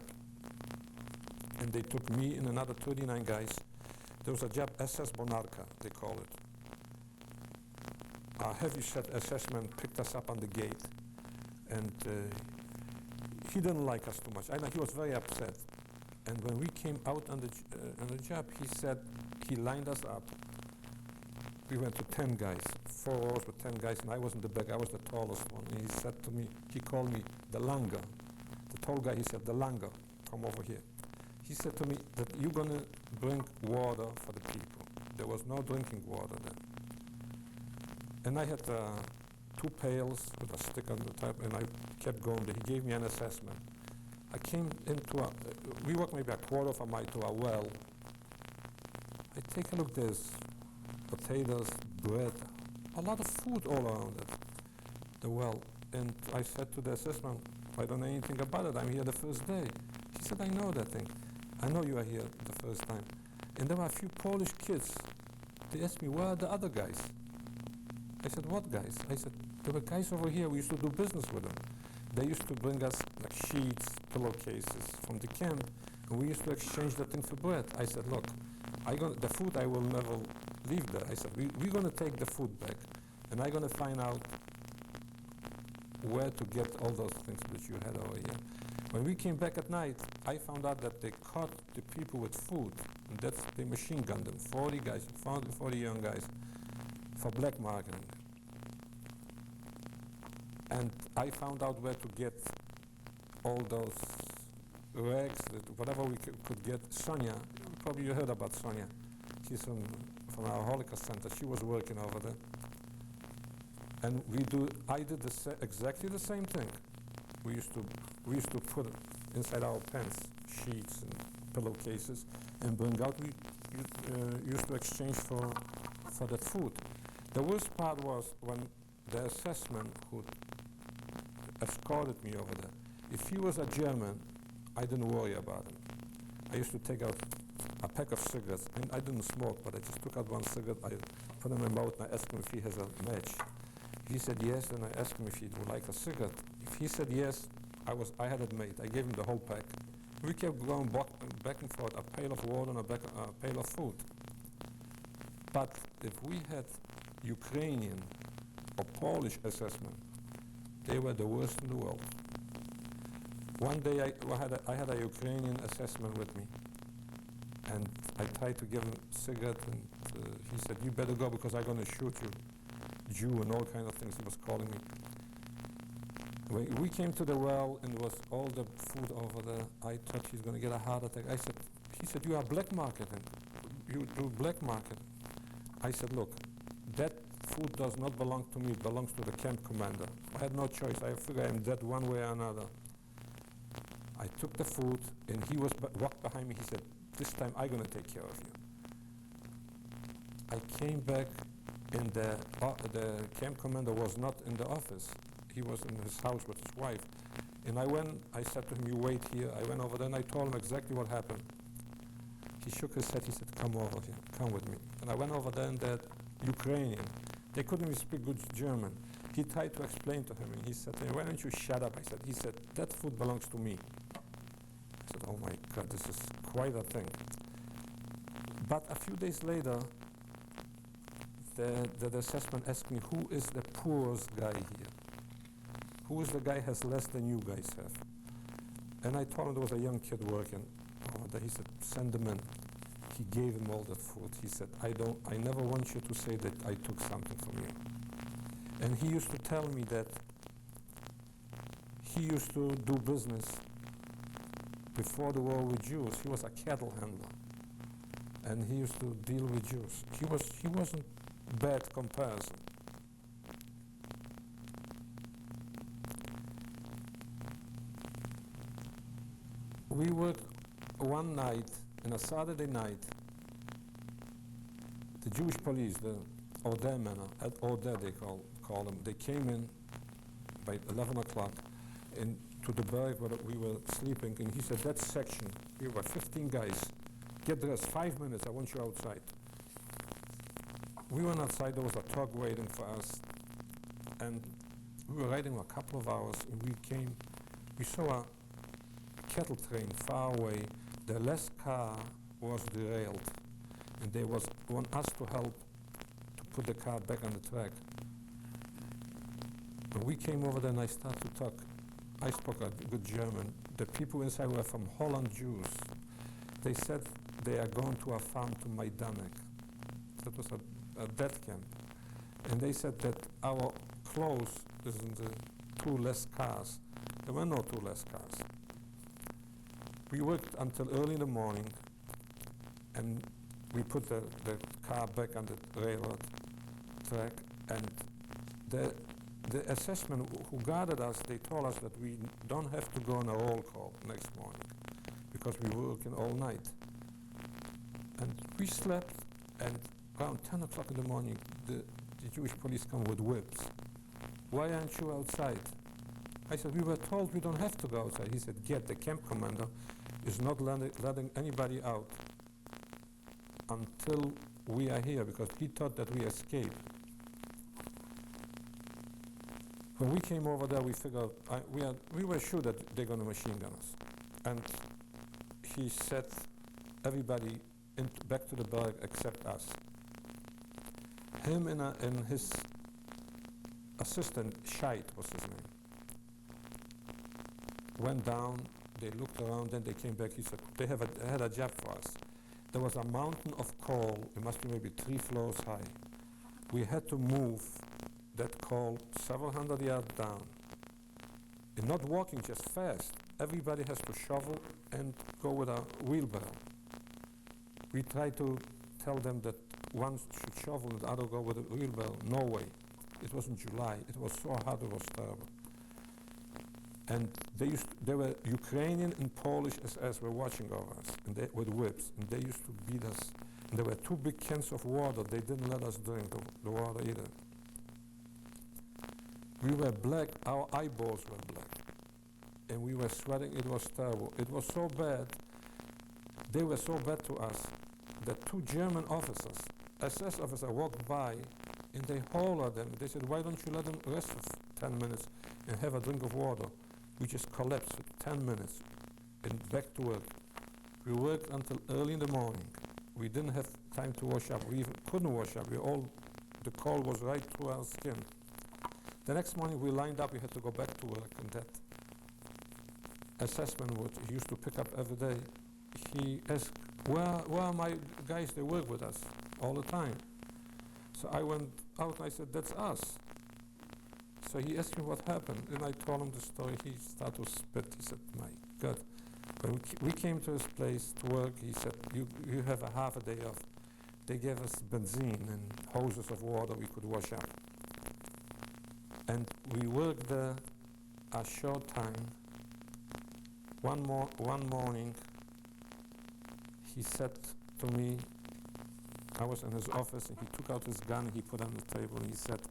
S1: And they took me and another 39 guys. There was a job, SS Bonarka, they call it. A heavy-set SS man picked us up on the gate. And he didn't like us too much. I know he was very upset. And when we came out on the job, he said, he lined us up. We went to 10 guys, 4 rows with 10 guys, and I was in the back, I was the tallest one. And he said to me, he called me the Langer. The tall guy, he said, the Langer, come over here. He said to me that you're gonna bring water for the people. There was no drinking water then. And I had 2 pails with a stick on the top, and I kept going there. He gave me an assessment. I came into we walked maybe a quarter of a mile to a well. I take a look, there's potatoes, bread, a lot of food all around it, the well. And I said to the assessment, I don't know anything about it, I'm here the first day. He said, I know that thing. I know you are here the first time. And there were a few Polish kids. They asked me, where are the other guys? I said, what guys? I said, there were guys over here, we used to do business with them. They used to bring us like sheets, pillowcases from the camp, and we used to exchange that thing for bread. I said, look, the food I will never leave there. I said, we're going to take the food back, and I'm going to find out where to get all those things that you had over here. When we came back at night, I found out that they caught the people with food, and that's they machine gunned them, 40 guys, 40 young guys, for black marketing. And I found out where to get all those rags, whatever we could get. Sonia, probably you heard about Sonia. She's from our Holocaust Center. She was working over there. And I did exactly the same thing. We used to put inside our pants sheets and pillowcases and bring out. We used to exchange for that food. The worst part was when the assessment who escorted me over there, if he was a German, I didn't worry about him. I used to take out a pack of cigarettes, and I didn't smoke, but I just took out one cigarette, I put it in my mouth, and I asked him if he has a match. He said yes, and I asked him if he would like a cigarette. If he said yes, I had it made. I gave him the whole pack. We kept going back and forth, a pail of water and a pail of food. But if we had Ukrainian or Polish assessment, they were the worst in the world. One day I had a Ukrainian assessment with me, and I tried to give him a cigarette, and he said, you better go because I'm going to shoot you, Jew, and all kinds of things he was calling me. When we came to the well, and there was all the food over there, I thought he's going to get a heart attack. He said, you are black marketing. You do black market. I said, look, that food does not belong to me, it belongs to the camp commander. I had no choice. I figured I'm dead one way or another. I took the food, and he walked behind me. He said, this time I'm going to take care of you. I came back, and the camp commander was not in the office. He was in his house with his wife. And I said to him, you wait here. I went over there, and I told him exactly what happened. He shook his head. He said, come over here, come with me. And I went over there, and that Ukrainian, they couldn't even speak good German. He tried to explain to him, and he said, why don't you shut up? He said, that food belongs to me. I said, oh my God, this is quite a thing. But a few days later, the assessment asked me, who is the poorest guy here? Who is the guy has less than you guys have? And I told him there was a young kid working over there. He said, send him in. He gave him all the food. He said, I never want you to say that I took something from you. And he used to tell me that he used to do business before the war with Jews. He was a cattle handler, and he used to deal with Jews. He wasn't bad comparison. We worked one night, on a Saturday night, the Jewish police, the Odeh men, at Odeh they call them, they came in by 11 o'clock to the barrack where we were sleeping, and he said, that section, we were 15 guys, get dressed, 5 minutes, I want you outside. We went outside, there was a truck waiting for us, and We were riding a couple of hours, and we saw a cattle train far away. The last car was derailed, and they want us to help to put the car back on the track. When we came over there and I started to talk, I spoke a good German. The people inside were from Holland Jews. They said they are going to a farm to Majdanek. That was a death camp. And they said that our clothes is in the two less cars. There were no two less cars. We worked until early in the morning, and we put the car back on the railroad track, and the assessment who guarded us, they told us that we don't have to go on a roll call next morning because we were working all night. And we slept, and around 10 o'clock in the morning, the Jewish police come with whips. Why aren't you outside? I said, we were told we don't have to go outside. He said, the camp commander is not letting anybody out until we are here, because he thought that we escaped. When we came over there, we figured, we were sure that they're going to machine gun us. And he set everybody back to the barrack except us. Him and his assistant, Scheid was his name, went down, they looked around, then they came back. He said, they had a job for us. There was a mountain of coal, it must be maybe 3 floors high. We had to move that coal several hundred yards down. And not walking just fast. Everybody has to shovel and go with a wheelbarrow. We tried to tell them that one should shovel and the other go with a wheelbarrow. No way. It was in July. It was so hot, it was terrible. And they were Ukrainian and Polish SS were watching over us, and with whips, and they used to beat us. And there were 2 big cans of water. They didn't let us drink the water either. We were black, our eyeballs were black. And we were sweating, it was terrible. It was so bad, they were so bad to us, that 2 German officers, SS officers, walked by, and they hollered them. They said, why don't you let them rest for 10 minutes and have a drink of water? We just collapsed for 10 minutes and back to work. We worked until early in the morning. We didn't have time to wash up. We even couldn't wash up. The cold was right through our skin. The next morning we lined up, we had to go back to work, and that assessment what he used to pick up every day, he asked, where are my guys? They work with us all the time. So I went out and I said, that's us. So he asked me what happened, and I told him the story. He started to spit. He said, my God. When we came to his place to work, he said, you have a half a day off. They gave us benzene and hoses of water we could wash up. And we worked there a short time. One morning, he said to me, I was in his office, and he took out his gun, he put it on the table, and he said,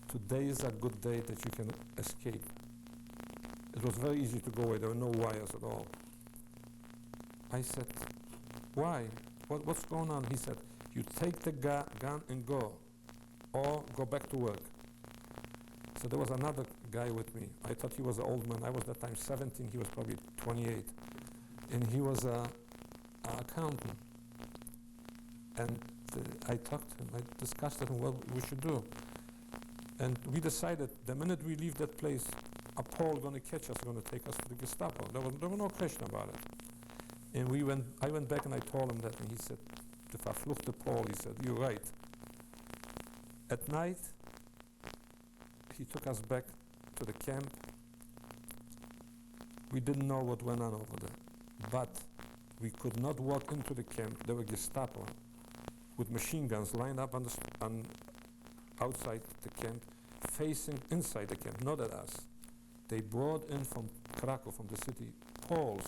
S1: today is a good day that you can escape. It was very easy to go away. There were no wires at all. I said, why? What's going on? He said, you take the gun and go, or go back to work. So there was another guy with me. I thought he was an old man. I was that time 17. He was probably 28. And he was an accountant. And I talked to him. I discussed with him what we should do. And we decided the minute we leave that place, a Pole going to catch us, going to take us to the Gestapo. There was no question about it. And I went back and I told him that, and he said, if I flucht the Pole, he said, you're right. At night, he took us back to the camp. We didn't know what went on over there, but we could not walk into the camp. There were Gestapo with machine guns lined up outside the camp, facing inside the camp, not at us. They brought in from Krakow, from the city, Poles,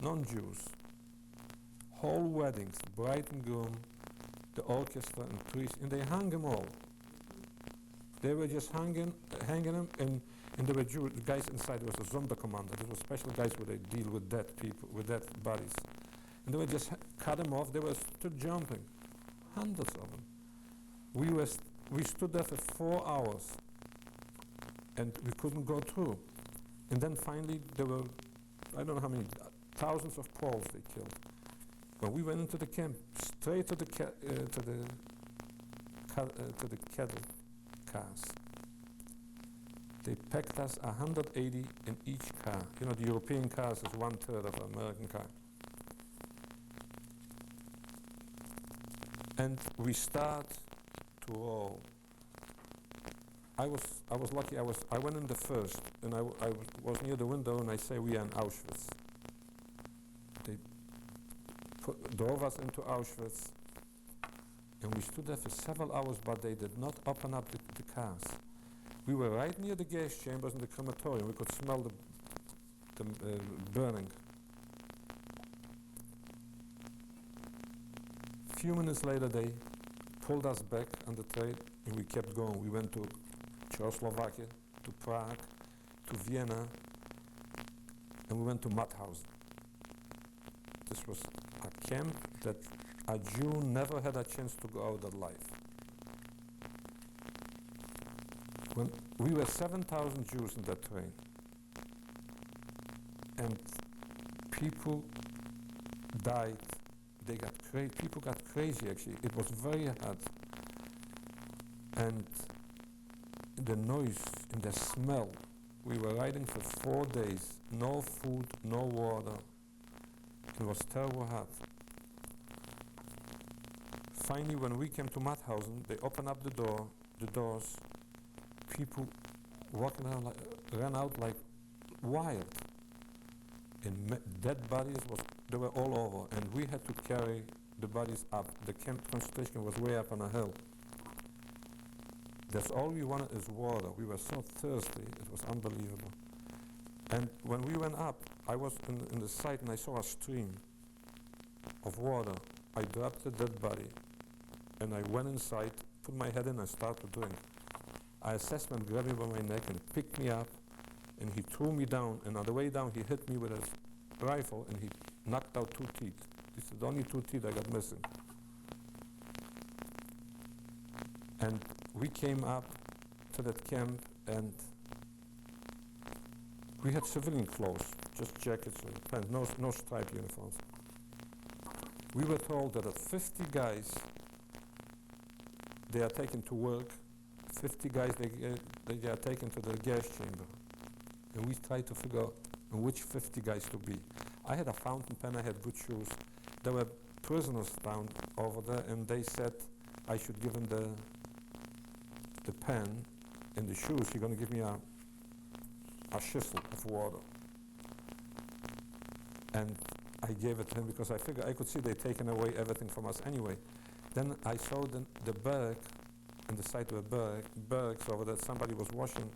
S1: non-Jews, whole weddings, bride and groom, the orchestra and priests, and they hung them all. They were just hanging them, and there were Jewish guys inside. There was a Sonderkommando. There were special guys where they deal with dead people, with dead bodies. And they would just cut them off. They were still jumping, hundreds of them. We stood there for 4 hours. and we couldn't go through. And then finally there were, I don't know how many, thousands of Poles they killed. When we went into the camp, straight to the cattle cars. They packed us 180 in each car. You know, the European cars is 1/3 of an American car. And we start to roll. I was lucky. I went in the first, and I was near the window, and I say we are in Auschwitz. They drove us into Auschwitz, and we stood there for several hours, but they did not open up the cars. We were right near the gas chambers in the crematorium. We could smell the burning. A few minutes later, they pulled us back on the train, and we kept going. We went to Czechoslovakia, to Prague, to Vienna, and we went to Mauthausen. This was a camp that a Jew never had a chance to go out alive. When we were 7,000 Jews in that train, and people died. They got crazy. People got crazy. Actually, it was very hard, and the noise and the smell. We were riding for 4 days. No food, no water. It was terrible hard. Finally, when we came to Mauthausen, they opened up the doors. People walking around ran out like wild. And dead bodies they were all over, and we had to carry the bodies up. The camp concentration was way up on a hill. That's all we wanted is water. We were so thirsty, it was unbelievable. And when we went up, I was in the site and I saw a stream of water. I dropped the dead body, and I went inside, put my head in and started to drink. An assessment grabbed me by my neck and picked me up, and he threw me down, and on the way down he hit me with his rifle, and he knocked out 2 teeth. This is the only 2 teeth I got missing. And we came up to that camp, and we had civilian clothes, just jackets and pants, no striped uniforms. We were told that at 50 guys, they are taken to work. 50 guys, they are taken to the gas chamber. And we tried to figure out which 50 guys to be. I had a fountain pen, I had good shoes. There were prisoners down over there, and they said I should give them the pen and the shoes. You're going to give me a chisel of water. And I gave it to him because I figured I could see they'd taken away everything from us anyway. Then I saw the barrack, in the side of the barracks over there, somebody was washing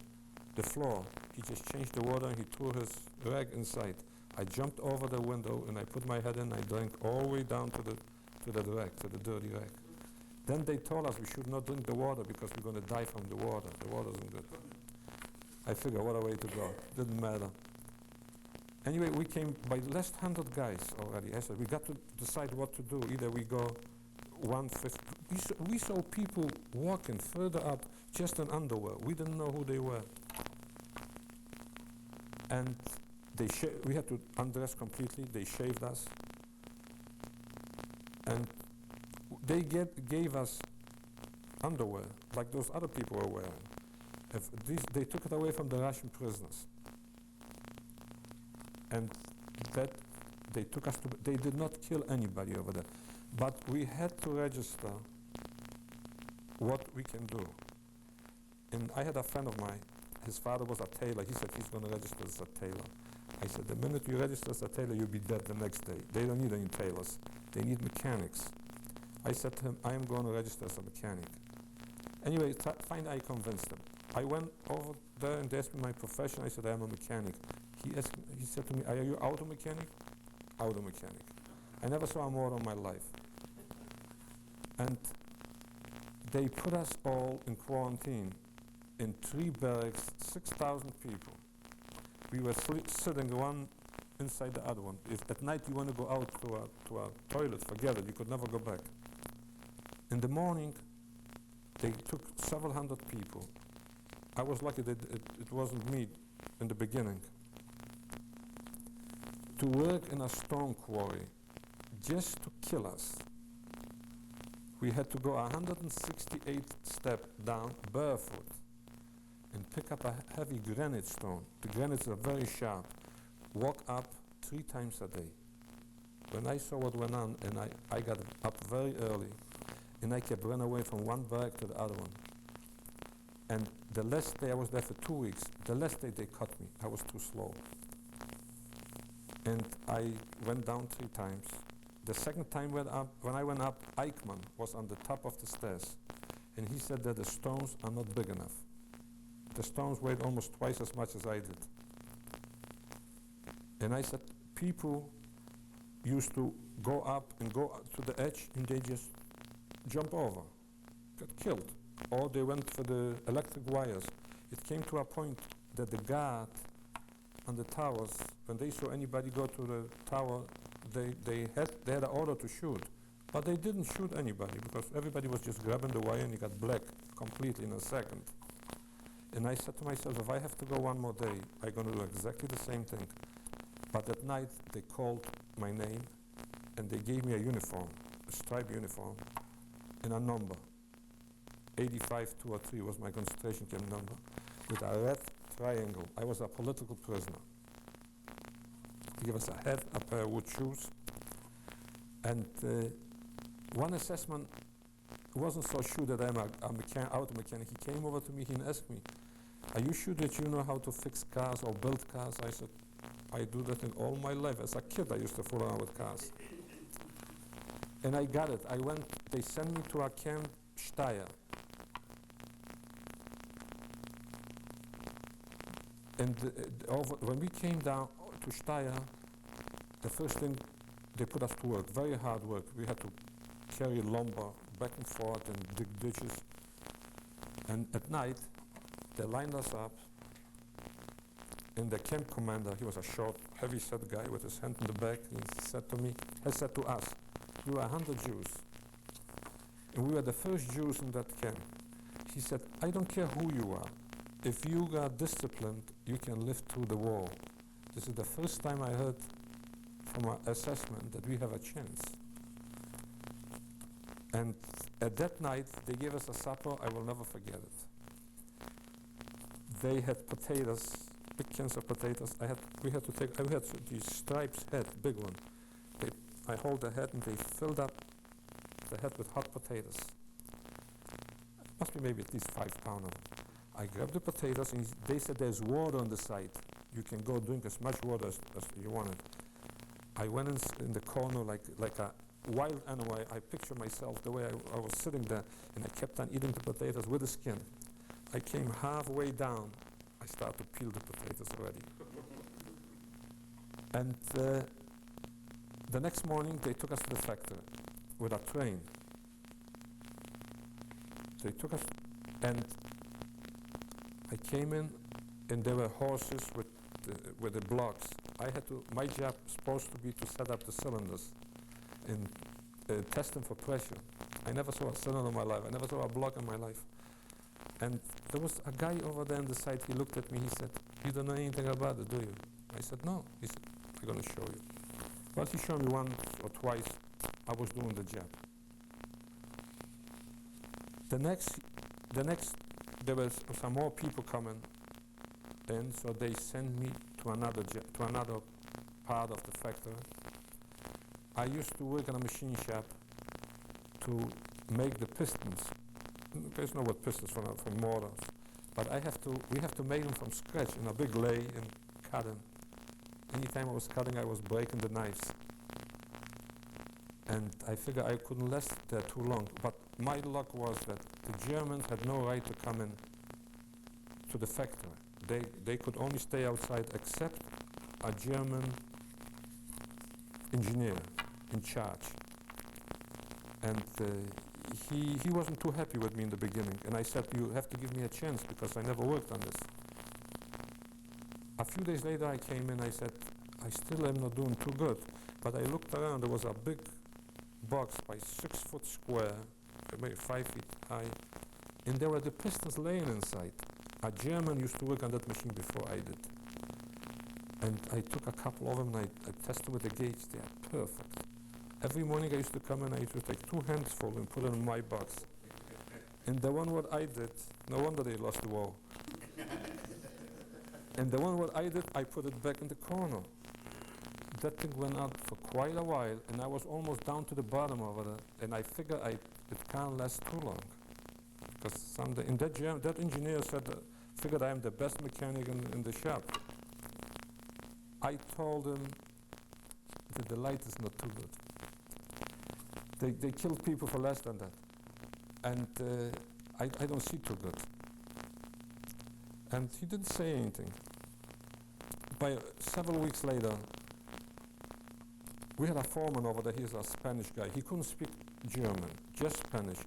S1: the floor. He just changed the water and he threw his rag inside. I jumped over the window and I put my head in. I drank all the way down to the rag, to the dirty rag. Then they told us we should not drink the water because we're going to die from the water. The water isn't good. I figured, what a way to go. Didn't matter. Anyway, we came by less 100 guys already. I said, we got to decide what to do. Either we go 150. We saw people walking further up just in underwear. We didn't know who they were. And we had to undress completely. They shaved us. And they gave us underwear like those other people were wearing. They took it away from the Russian prisoners. And that they took us to, they did not kill anybody over there. But we had to register what we can do. And I had a friend of mine, his father was a tailor. He said he's going to register as a tailor. I said, the minute you register as a tailor, you'll be dead the next day. They don't need any tailors. They need mechanics. I said to him, I am going to register as a mechanic. Anyway, finally I convinced him. I went over there and they asked me my profession. I said, I am a mechanic. He said to me, are you auto mechanic? Auto mechanic. I never saw a more in my life. And they put us all in quarantine in 3 barracks, 6,000 people. We were sitting one inside the other one. If at night you want to go out to a toilet, forget it, you could never go back. In the morning, they took several hundred people I was lucky that it wasn't me in the beginning. To work in a stone quarry, just to kill us, we had to go 168 steps down barefoot and pick up a heavy granite stone. The granites are very sharp. Walk up 3 times a day. When I saw what went on, and I got up very early, and I kept running away from one barrack to the other one. And the last day, I was there for 2 weeks, the last day they cut me. I was too slow. And I went down 3 times. The second time when I went up, Eichmann was on the top of the stairs. And he said that the stones are not big enough. The stones weighed almost twice as much as I did. And I said, people used to go up and go to the edge and they just jump over, got killed. Or they went for the electric wires. It came to a point that the guard on the towers, when they saw anybody go to the tower, they had an order to shoot. But they didn't shoot anybody because everybody was just grabbing the wire and it got black completely in a second. And I said to myself, if I have to go one more day, I'm going to do exactly the same thing. But at night, they called my name and they gave me a uniform, a striped uniform, and a number. 85-203 was my concentration camp number, with a red triangle. I was a political prisoner. They gave us a hat, a pair of wood shoes, and one assessment wasn't so sure that I'm a auto mechanic. He came over to me and asked me, are you sure that you know how to fix cars or build cars? I said, I do that in all my life. As a kid, I used to fool around with cars. And I got it. I went, they sent me to a camp, Steyr. And when we came down to Steyr, the first thing, they put us to work, very hard work. We had to carry lumber back and forth and dig ditches. And at night, they lined us up, and the camp commander, he was a short, heavy-set guy with his hand in the back, he said to us, we were 100 Jews, and we were the first Jews in that camp. He said, I don't care who you are. If you are disciplined, you can live through the war. This is the first time I heard from an assessment that we have a chance. And at that night, they gave us a supper, I will never forget it. They had potatoes, big cans of potatoes. I had these stripes head, big one. I hold the head and they filled up the head with hot potatoes. Must be maybe at least 5 pounds of it. I grabbed the potatoes and they said there's water on the side. You can go drink as much water as you wanted. I went in the corner like a wild animal. I picture myself the way I was sitting there, and I kept on eating the potatoes with the skin. I came halfway down. I started to peel the potatoes already. And the next morning, they took us to the factory with a train. They took us, and I came in, and there were horses with the blocks. My job was supposed to be to set up the cylinders and test them for pressure. I never saw a cylinder in my life. I never saw a block in my life. And there was a guy over there on the side. He looked at me. He said, you don't know anything about it, do you? I said, no. He said, I'm going to show you. Well, he showed me once or twice. I was doing the job. The next, there was some more people coming in, so they sent me to another part of the factory. I used to work in a machine shop to make the pistons. There's no what pistons from mortars, but we have to make them from scratch in a big lathe and cut them. Anytime I was cutting, I was breaking the knives. And I figured I couldn't last there too long. But my luck was that the Germans had no right to come in to the factory. They could only stay outside except a German engineer in charge. And he wasn't too happy with me in the beginning. And I said, you have to give me a chance because I never worked on this. A few days later I came in, I said, I still am not doing too good. But I looked around, there was a big box by 6 foot square, maybe 5 feet high, and there were the pistons laying inside. A German used to work on that machine before I did. And I took a couple of them and I tested with the gauge. They are perfect. Every morning I used to come and I used to take 2 hands full and put it in my box. And the one what I did, no wonder they lost the war. And the one what I did, I put it back in the corner. That thing went out for quite a while, and I was almost down to the bottom of it. And I figured it can't last too long, because someday, and that engineer said, figured I am the best mechanic in the shop. I told him that the light is not too good. They killed people for less than that, and I don't see too good. And he didn't say anything. By several weeks later, we had a foreman over there. He's a Spanish guy. He couldn't speak German, just Spanish.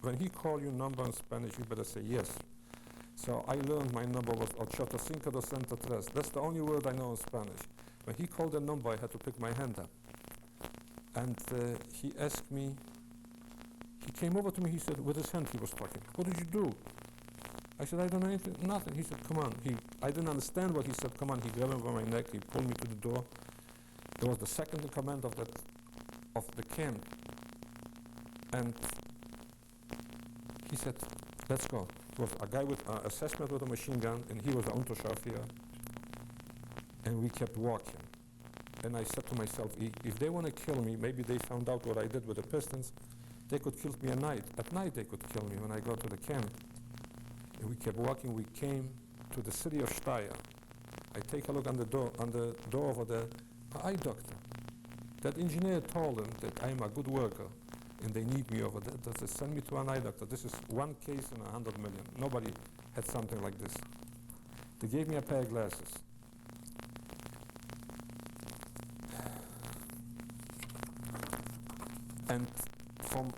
S1: When he called you number in Spanish, you better say yes. So I learned my number was 853. That's the only word I know in Spanish. When he called the number, I had to pick my hand up. And he asked me, he came over to me, he said, with his hand he was talking, "What did you do?" I said, "I don't know anything, nothing." He said, "Come on." I didn't understand what he said. "Come on." He grabbed me by my neck, he pulled me to the door. It was the second in command of the camp. And he said, "Let's go." It was a guy with an assessment with a machine gun, and he was an Unterscharführer. And we kept walking. And I said to myself, if they want to kill me, maybe they found out what I did with the Pistons, they could kill me at night. At night they could kill me when I go to the camp. And we kept walking. We came to the city of Steyr. I take a look on the door over there. An eye doctor. That engineer told him that I am a good worker and they need me over there. They send me to an eye doctor. This is one case in 100 million. Nobody had something like this. They gave me a pair of glasses. And from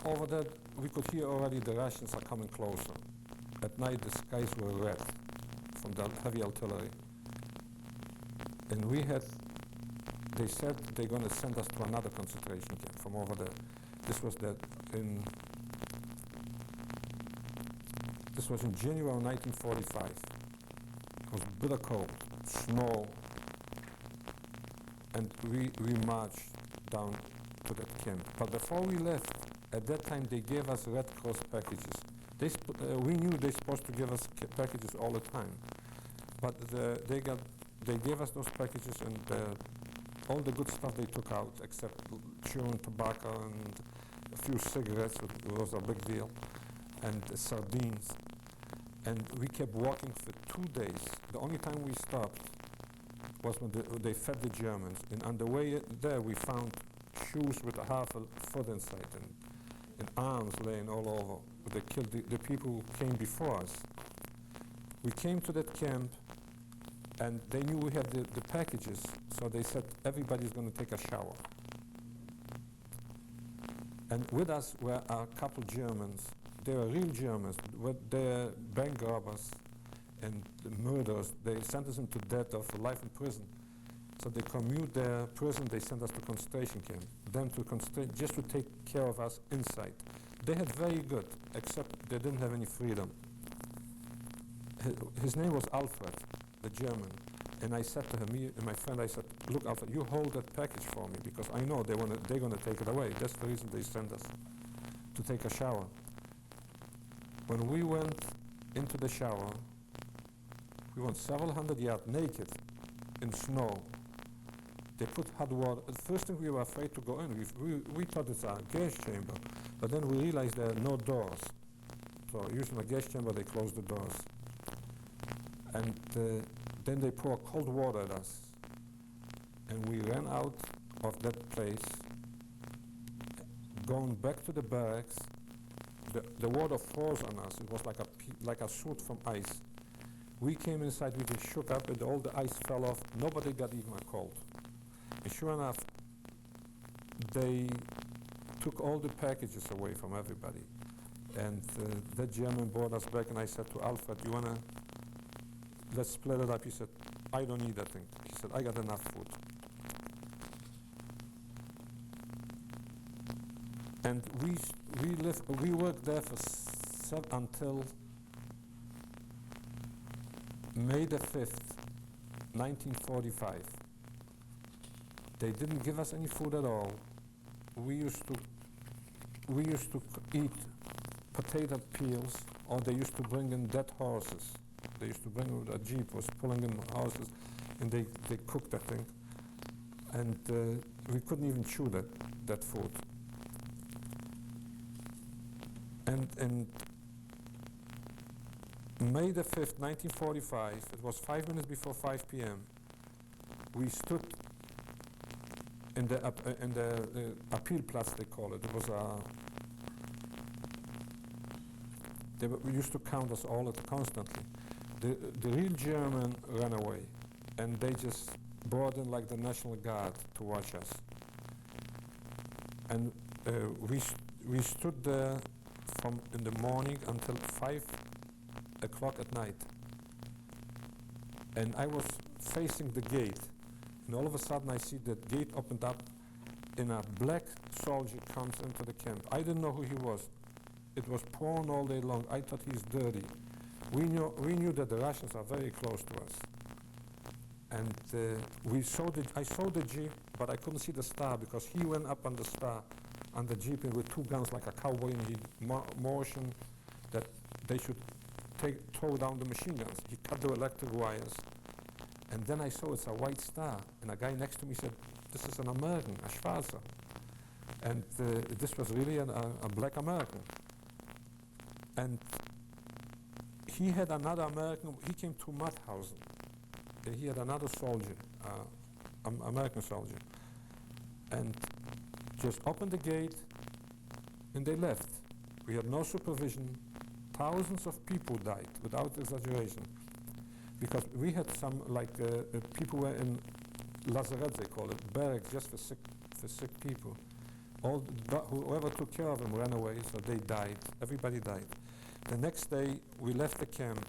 S1: over there, we could hear already the Russians are coming closer. At night, the skies were red from the heavy artillery. And they said they're going to send us to another concentration camp from over there. This was in January 1945. It was bitter cold, snow, and we marched down to that camp. But before we left, at that time they gave us Red Cross packages. We knew they're supposed to give us packages all the time, but they gave us those packages, and all the good stuff they took out, except chewing tobacco and a few cigarettes. It was a big deal, and sardines. And we kept walking for 2 days. The only time we stopped was when they fed the Germans. And on the way there, we found shoes with a half a foot inside and arms laying all over. But they killed the people who came before us. We came to that camp, and they knew we had the packages, so they said everybody's going to take a shower. And with us were a couple Germans. They were real Germans. They're bank robbers and murderers. They sentenced them to death or for life in prison. So they commute their prison, they sent us to concentration camp. Them to just to take care of us inside. They had very good, except they didn't have any freedom. His name was Alfred, the German. And I said to him, me and my friend, I said, "Look, Alfred, you hold that package for me, because I know they're going to take it away. That's the reason they sent us to take a shower." When we went into the shower, we went several hundred yards naked in snow. They put hot water. The first thing we were afraid to go in. We thought it's a gas chamber, but then we realized there are no doors. So using a gas chamber, they closed the doors. And then they pour cold water at us. And we ran out of that place, going back to the barracks. The water froze on us. It was like a suit from ice. We came inside, we just shook up, and all the ice fell off. Nobody got even a cold. And sure enough, they took all the packages away from everybody. And that German brought us back, and I said to Alfred, let's split it up. He said, "I don't need that thing." He said, "I got enough food." And we worked there until May the 5th, 1945. They didn't give us any food at all. We used to eat potato peels, or they used to bring in dead horses. They used to bring, a jeep was pulling in horses, and they cooked that thing. And we couldn't even chew that food. And May the 5th, 1945, it was 5 minutes before 5 p.m. We stood in the Appealplatz, they call it. It was we used to count us all constantly. The real German ran away, and they just brought in like the National Guard to watch us. And we stood there from in the morning until 5 o'clock at night. And I was facing the gate, and all of a sudden I see that gate opened up, and a black soldier comes into the camp. I didn't know who he was. It was pouring all day long. I thought he's dirty. We knew that the Russians are very close to us. And I saw the jeep, but I couldn't see the star because he went up on the star, on the jeep, and with two guns like a cowboy, and he motioned that they should throw down the machine guns. He cut the electric wires. And then I saw it's a white star, and a guy next to me said, "This is an American, a Schwarzer." And this was really a black American. And he had another American, he came to Mauthausen. He had another soldier, American soldier. And just opened the gate, and they left. We had no supervision. Thousands of people died, without exaggeration. Because we had some, people were in lazaret, they call it, barracks just for sick people. Whoever took care of them ran away, so they died. Everybody died. The next day, we left the camp.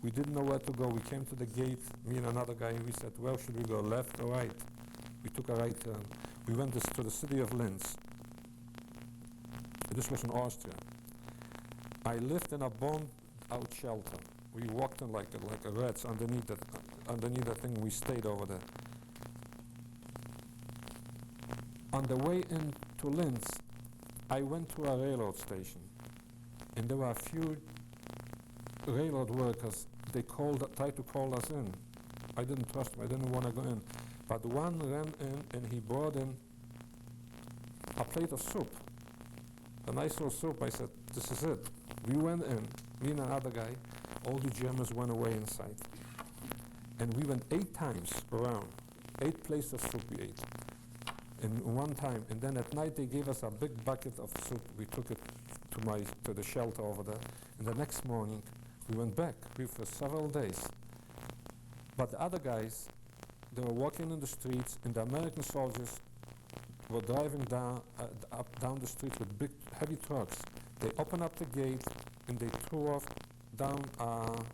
S1: We didn't know where to go. We came to the gate, me and another guy, and we said, "Where should we go, left or right?" We took a right turn. We went to the city of Linz. This was in Austria. I lived in a burned-out shelter. We walked in like a rats underneath that thing. We stayed over there. On the way into Linz, I went to a railroad station, and there were a few railroad workers. They tried to call us in. I didn't trust them. I didn't want to go in. But one ran in, and he brought in a plate of soup. A nice little soup. I said, "This is it." We went in, me and another guy. All the Germans went away inside. And we went 8 times around. 8 plates of soup we ate in one time. And then at night they gave us a big bucket of soup. We took it to the shelter over there. And the next morning we went back for several days. But the other guys, they were walking in the streets, and the American soldiers were driving down the streets with big, heavy trucks. They opened up the gate, and they threw down a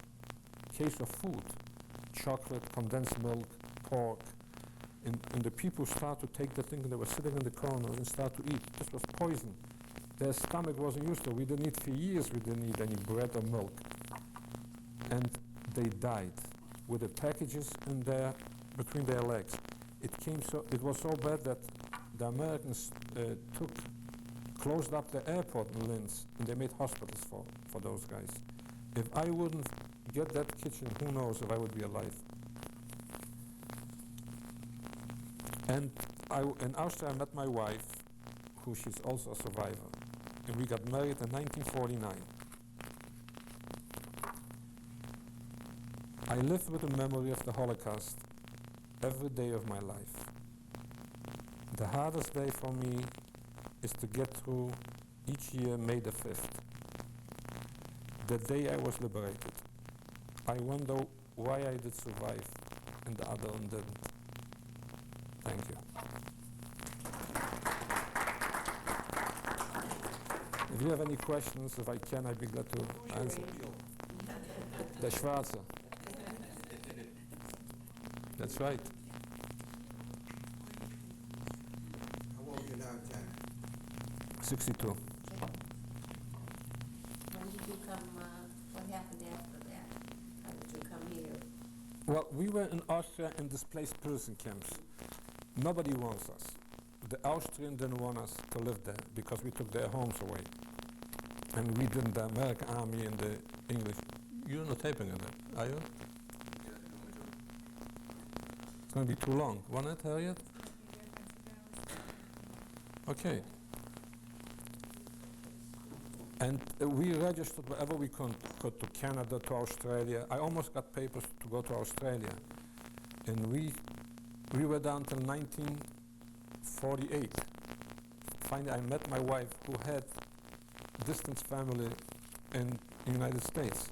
S1: case of food, chocolate, condensed milk, pork, and the people started to take the thing, and they were sitting in the corners and start to eat. This was poison. Their stomach wasn't used to it. We didn't eat for years. We didn't eat any bread or milk. And they died with the packages between their legs. It was so bad that the Americans closed up the airport in Linz, and they made hospitals for those guys. If I wouldn't get that kitchen, who knows if I would be alive. And in Austria I met my wife, who she's also a survivor, and we got married in 1949. I live with the memory of the Holocaust every day of my life. The hardest day for me is to get through each year May the 5th, the day I was liberated. I wonder why I did survive and the other one didn't. Thank you. If you have any questions, if I can, I'd be glad to answer. The Schwarze. That's right.
S2: How old are you now, Ken?
S1: 62.
S3: When did you come, what happened after that? How did you come
S1: Well, we were in Austria in displaced person camps. Nobody wants us. The Austrians didn't want us to live there because we took their homes away. And we didn't, the American army and the English. You're not taping it, are you? It's going to be too long, won't it, Harriet? Okay. And we registered wherever we could to Canada, to Australia. I almost got papers to go to Australia. And we were down till 1948. Finally, I met my wife who had distant family in the United States.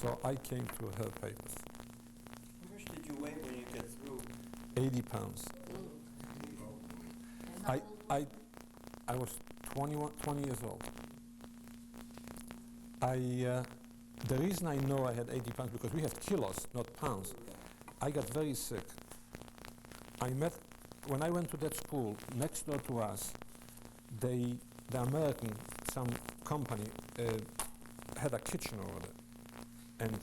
S1: So I came to her papers.
S2: How much did you weigh when you get through?
S1: 80 pounds. I was 20 years old. The reason I know I had 80 pounds, because we have kilos, not pounds. I got very sick. When I went to that school, next door to us, the American, some company, had a kitchen over there. And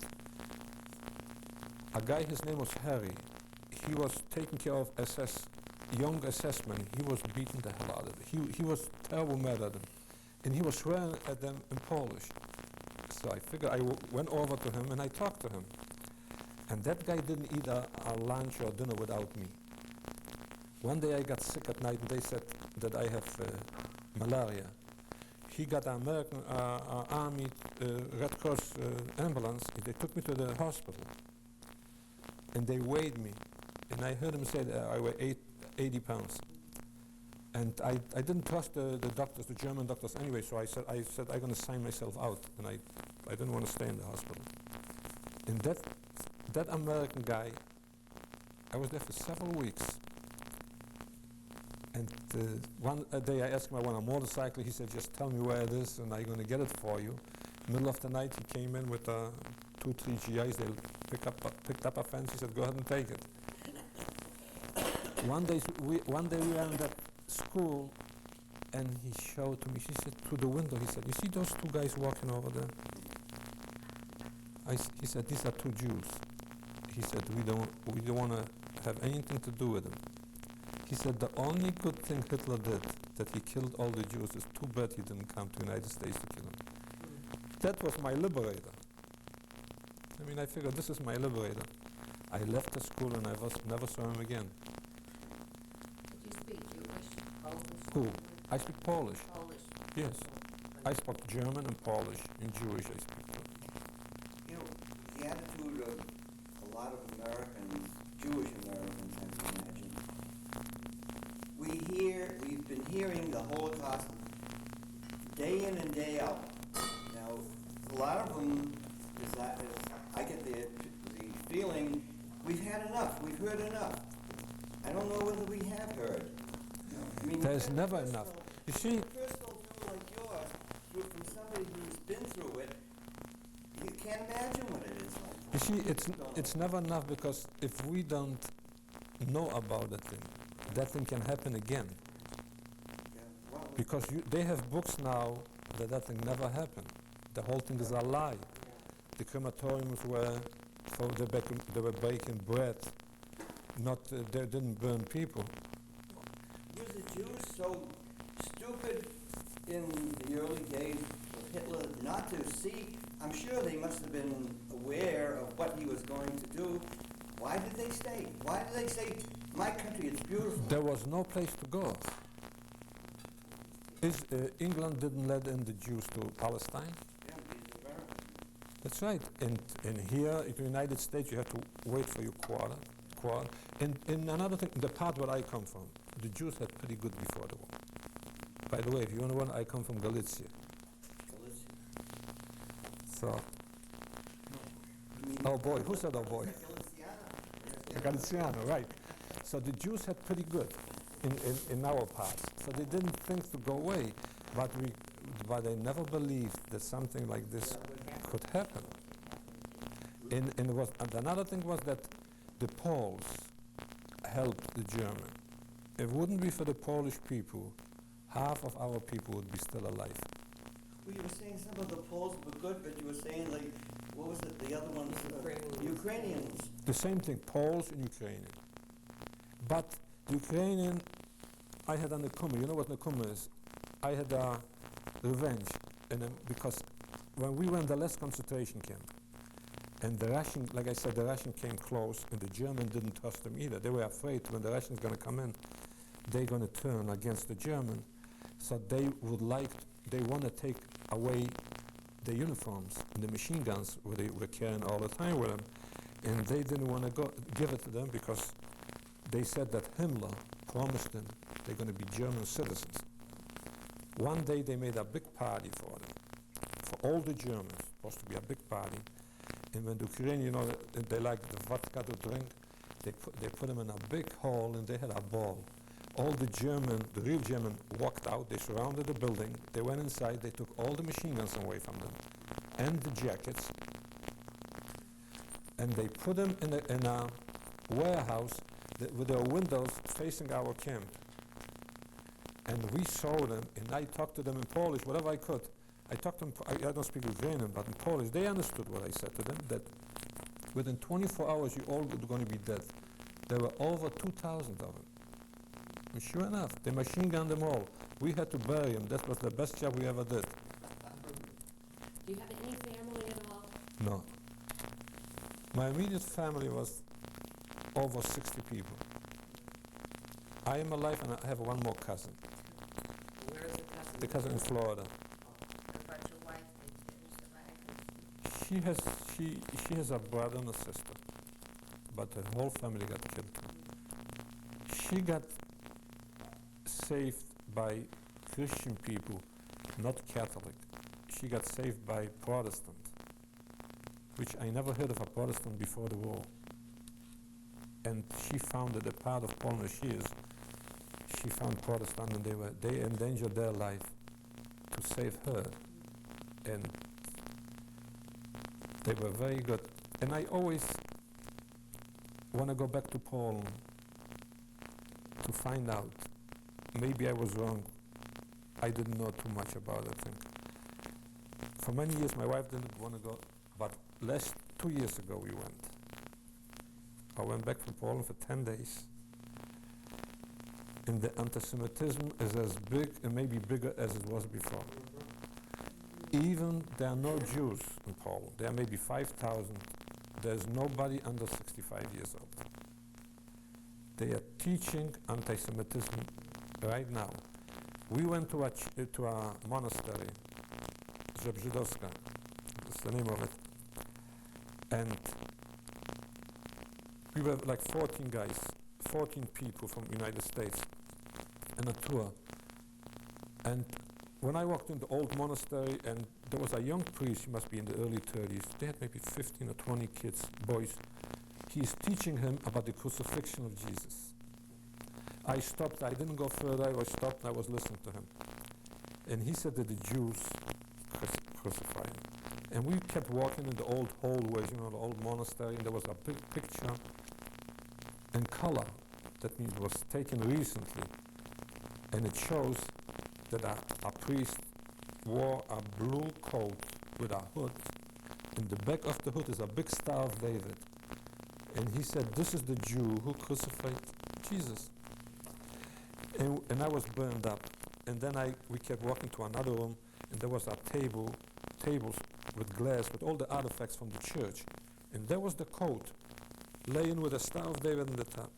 S1: a guy, his name was Harry, he was taking care of young SS men. He was beating the hell out of them. He was terrible mad at them. And he was swearing at them in Polish. So I figured I went over to him and I talked to him. And that guy didn't eat a lunch or dinner without me. One day I got sick at night and they said that I have malaria. He got an American Army Red Cross ambulance. They took me to the hospital. And they weighed me. And I heard him say that I weigh 80 pounds. And I didn't trust the doctors, the German doctors anyway, so I said I'm going to sign myself out. And I didn't want to stay in the hospital. And that American guy, I was there for several weeks. And one day I asked him, I want a motorcycle. He said, just tell me where it is and I'm going to get it for you. Middle of the night he came in with 2-3 GIs. They picked up a fence. He said, go ahead and take it. One day we were in that school and he showed to me, he said, through the window, he said, you see those two guys walking over there? He said, these are two Jews. He said, we don't want to have anything to do with them. He said, the only good thing Hitler did, that he killed all the Jews, is too bad he didn't come to the United States to kill them. That was my liberator. I mean, I figured this is my liberator. I left the school and I never saw him again.
S3: Do you speak Jewish, Polish?
S1: Who? I speak Polish.
S3: Polish.
S1: Yes. I spoke German and Polish. In Jewish I speak too.
S2: You know, the attitude of a lot of Americans, Jewish Americans, I can imagine. We've been hearing the Holocaust day in and day out. Now, a lot of them, I get the feeling, we've had enough, we've heard enough. I don't know whether we have heard. I mean,
S1: There's never enough. You see,
S2: personal view like yours, from somebody who's been through it, you can't imagine what it is like.
S1: you see, it's never enough, because if we don't know about that thing can happen again.
S2: Yeah, well,
S1: Because they have books now that thing never happened. The whole thing is a lie. The crematoriums were they were baking bread, not they didn't burn people.
S2: was the Jews so stupid in the early days of Hitler not to see? I'm sure they must have been aware of what he was going to do. Why did they stay? Why did they say, my country, it's beautiful?
S1: There was no place to go. England didn't let in the Jews to Palestine.
S2: Yeah, he's American.
S1: That's right. And here in the United States, you have to wait for your quarter. And another thing, the part where I come from, the Jews had pretty good before the war. By the way, if you want to know, I come from Galicia.
S2: Galicia.
S1: So, oh boy, who said oh boy? Galiciano, right. So the Jews had pretty good in our parts. So they didn't think to go away, but they never believed that something like this could happen. And another thing was that the Poles helped the German. If it wouldn't be for the Polish people, half of our people would be still alive.
S2: Well, you were saying some of the Poles were good, but you were saying like what was it, the other ones?
S3: Ukrainians.
S2: Ukrainians.
S1: The same thing, Poles and Ukrainian. But the Ukrainian, I had a Nakuma. You know what Nakuma is? I had a revenge, because when we were in the last concentration camp, and the Russian, like I said, the Russian came close, and the German didn't trust them either. They were afraid when the Russians going to come in, they're going to turn against the German. So they want to take away the uniforms and the machine guns where they were carrying all the time with them. And they didn't want to give it to them because they said that Himmler promised them they're going to be German citizens. One day they made a big party for them, for all the Germans, supposed to be a big party. And when the Ukrainians, you know, they like the vodka to drink, they put them in a big hall and they had a ball. All the real German walked out, they surrounded the building, they went inside, they took all the machine guns away from them, and the jackets, and they put them in a warehouse with their windows facing our camp. And we saw them, and I talked to them in Polish, whatever I could. I talked to them, I don't speak Ukrainian, but in Polish, they understood what I said to them, that within 24 hours you're all going to be dead. There were over 2,000 of them. And sure enough, they machine gunned them all. We had to bury them. That was the best job we ever did.
S3: Do you have any family at all?
S1: No. My immediate family was over 60 people. I am alive and I have one more cousin.
S3: Where is the cousin?
S1: The cousin in Florida.
S3: What about your wife? Did you survive?
S1: She has a brother and a sister, but the whole family got killed. She got saved by Christian people, not Catholic. She got saved by Protestant, which I never heard of a Protestant before the war. And she founded a part of Poland where she is. She found Protestant, and they endangered their life to save her. And they were very good. And I always want to go back to Poland to find out. Maybe I was wrong. I didn't know too much about it. For many years, my wife didn't want to go, but 2 years ago we went. I went back from Poland for 10 days. And the anti-Semitism is as big and maybe bigger as it was before. Even there are no Jews in Poland. There are maybe 5,000. There's nobody under 65 years old. They are teaching anti-Semitism right now. We went to a monastery, Żebrzydowska, that's the name of it. And we were like 14 guys, 14 people from the United States, on a tour. And when I walked in the old monastery, and there was a young priest, he must be in the early 30s, they had maybe 15 or 20 kids, boys. He's teaching him about the crucifixion of Jesus. I stopped, I didn't go further, I was stopped and I was listening to him. And he said that the Jews crucify him. And we kept walking in the old hallways, you know, the old monastery, and there was a big picture in color, that means it was taken recently, and it shows that a priest wore a blue coat with a hood. In the back of the hood is a big Star of David. And he said, this is the Jew who crucified Jesus. And I was burned up. And then we kept walking to another room, and there was a tables with glass with all the artifacts from the church. And there was the coat, laying with a Star of David on the top.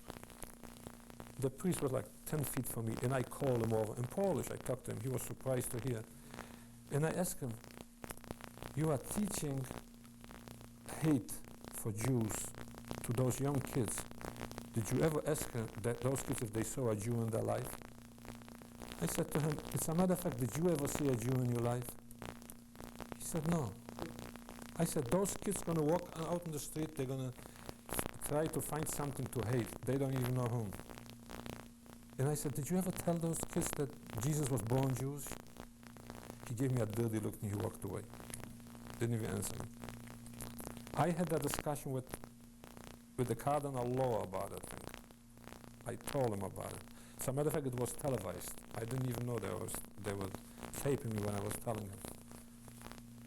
S1: The priest was like 10 feet from me, and I called him over. In Polish, I talked to him. He was surprised to hear. And I asked him, you are teaching hate for Jews to those young kids. Did you ever ask those kids if they saw a Jew in their life? I said to him, as a matter of fact, did you ever see a Jew in your life? He said, no. I said, those kids going to walk out in the street, they're going to try to find something to hate. They don't even know whom. And I said, did you ever tell those kids that Jesus was born Jewish? He gave me a dirty look and he walked away. Didn't even answer me. I had a discussion with the Cardinal Law about it. I told him about it. As a matter of fact, it was televised. I didn't even know they were taping me when I was telling him.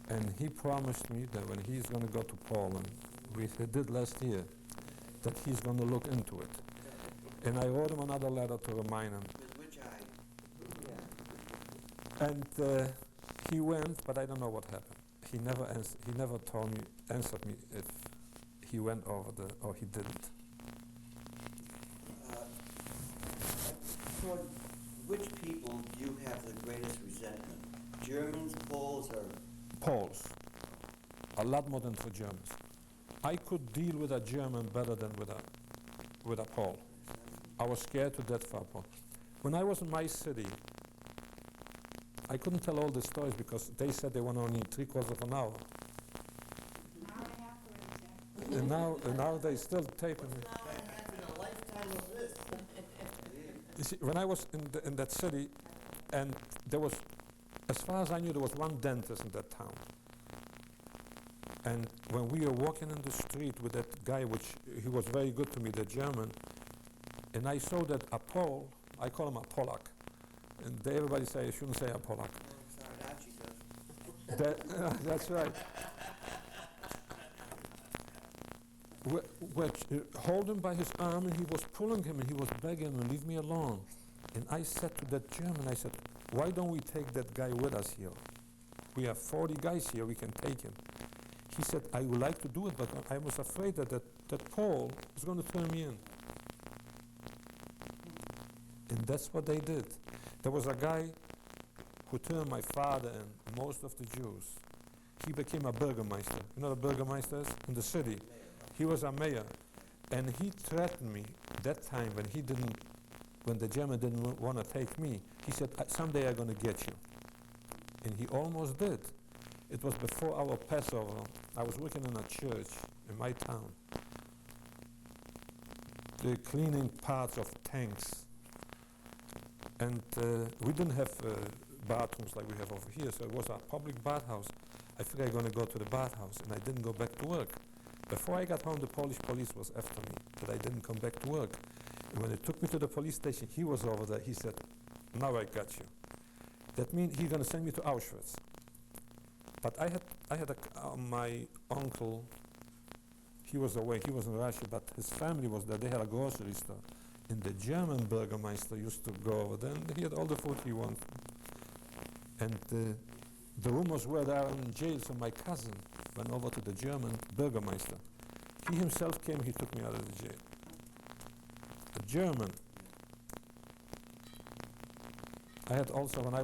S1: And he promised me that when he's going to go to Poland, which he did last year, that he's going to look into it. And I wrote him another letter to remind him.
S2: With which eye?
S1: And he went, but I don't know what happened. He never answered me if he went over or he didn't.
S2: Toward which people do you have the greatest resentment? Germans, Poles, or?
S1: Poles. A lot more than for Germans. I could deal with a German better than with a Pole. I was scared to death for a Pole. When I was in my city, I couldn't tell all the stories because they said they went only 3/4 of an hour. And now they still taping it.
S2: What's an hour and a half in a lifetime of this?
S1: You see, when I was in that city, and there was, as far as I knew, there was one dentist in that town. And when we were walking in the street with that guy, which he was very good to me, the German, and I saw that a Pole, I call him a Polak, and everybody say I shouldn't say a Polak.
S2: Oh, sorry, Archie does.
S1: That's right. Hold him by his arm, and he was pulling him, and he was begging him, leave me alone. And I said to that German, I said, why don't we take that guy with us here? We have 40 guys here, we can take him. He said, I would like to do it, but I was afraid that Paul was going to turn me in. And that's what they did. There was a guy who turned my father and most of the Jews. He became a burgermeister. You know what a burgermeister is? In the city. He was a mayor. And he threatened me that time when the German didn't want to take me. He said, someday I'm going to get you. And he almost did. It was before our Passover. I was working in a church in my town. They're cleaning parts of tanks. And we didn't have bathrooms like we have over here, so it was a public bathhouse. I figured I'm going to go to the bathhouse, and I didn't go back to work. Before I got home, the Polish police was after me, that I didn't come back to work. And when they took me to the police station, he was over there. He said, now I got you. That means he's going to send me to Auschwitz. But I had my uncle, he was away, he was in Russia, but his family was there. They had a grocery store. And the German burgermeister used to go over there, and he had all the food he wanted. And the rumors were there in jail, so my cousin went over to the German burgermeister. He himself came, he took me out of the jail. A German. I had also, when I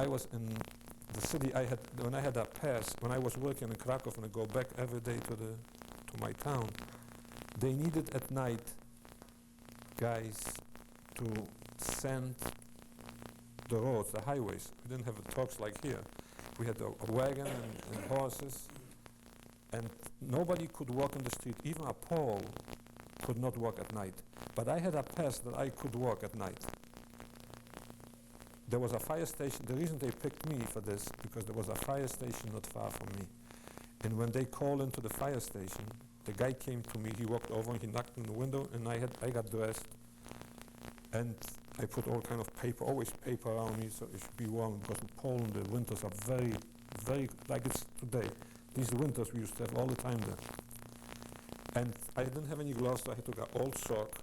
S1: was in the city, when I had a pass, when I was working in Krakow and I go back every day to my town, they needed at night guys to sand the roads, the highways. We didn't have trucks like here. We had a wagon and horses, and nobody could walk on the street. Even a Pole could not walk at night. But I had a pass that I could walk at night. There was a fire station. The reason they picked me for this, because there was a fire station not far from me. And when they called into the fire station, the guy came to me, he walked over, he knocked on the window, and I got dressed. And I put all kind of paper, always paper around me, so it should be warm, because in Poland the winters are very, very, like it's today. These winters we used to have all the time there. And I didn't have any gloves, so I took an old sock,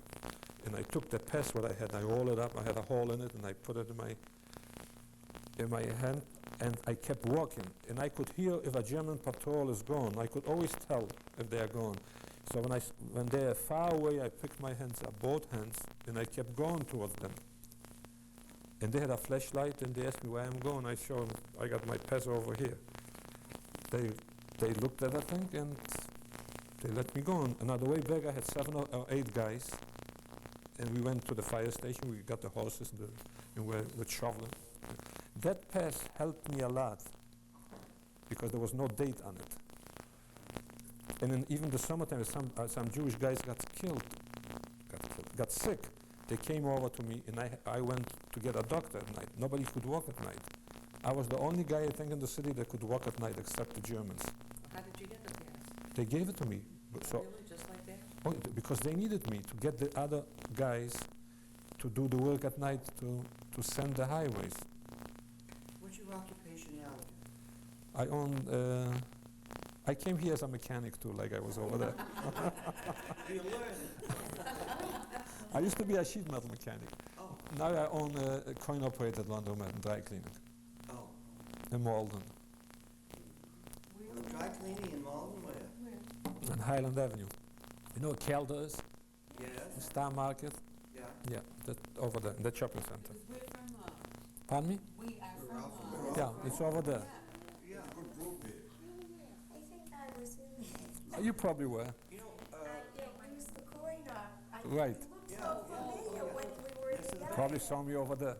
S1: and I took the pass what I had, I rolled it up, I had a hole in it, and I put it in my hand, and I kept walking. And I could hear if a German patrol is gone. I could always tell if they are gone. So when they are far away, I picked my hands up, both hands, and I kept going towards them. And they had a flashlight, and they asked me where I'm going. I showed them, I got my pass over here. They looked at that thing, and they let me go. On another way back, I had 7 or 8 guys, and we went to the fire station. We got the horses, and we were shoveling. That pass helped me a lot, because there was no date on it. And in even the summertime, some Jewish guys got sick. They came over to me, and I went to get a doctor at night. Nobody could walk at night. I was the only guy, I think, in the city that could walk at night, except the Germans.
S3: How did you get the pass?
S1: They gave it to me. So,
S3: Really, just like that?
S1: oh, because they needed me to get the other guys to do the work at night, to send the highways.
S2: What's your occupation now?
S1: I own, I came here as a mechanic too, like I was over there.
S2: You learn.
S1: I used to be a sheet metal mechanic.
S2: Oh,
S1: Now I own a coin-operated laundromat and dry cleaning
S2: oh.
S1: in Malden
S2: Dry cleaning in Malden, where?
S1: and Highland Avenue. You know what Calder is? The
S2: Yes,
S1: Star Market?
S2: yeah.
S1: Yeah, that over there, in that shopping center.
S4: Because we're from,
S1: Pardon me?
S4: we are
S2: We're
S4: from,
S1: Yeah, it's over there.
S2: Yeah.
S5: I think I was in there.
S1: You probably were.
S2: You know,
S5: I used the coin off.
S1: Right.
S5: You looked
S2: Yeah,
S5: so
S2: yeah.
S5: familiar when we were
S2: Yes,
S5: together.
S1: Probably saw me over there.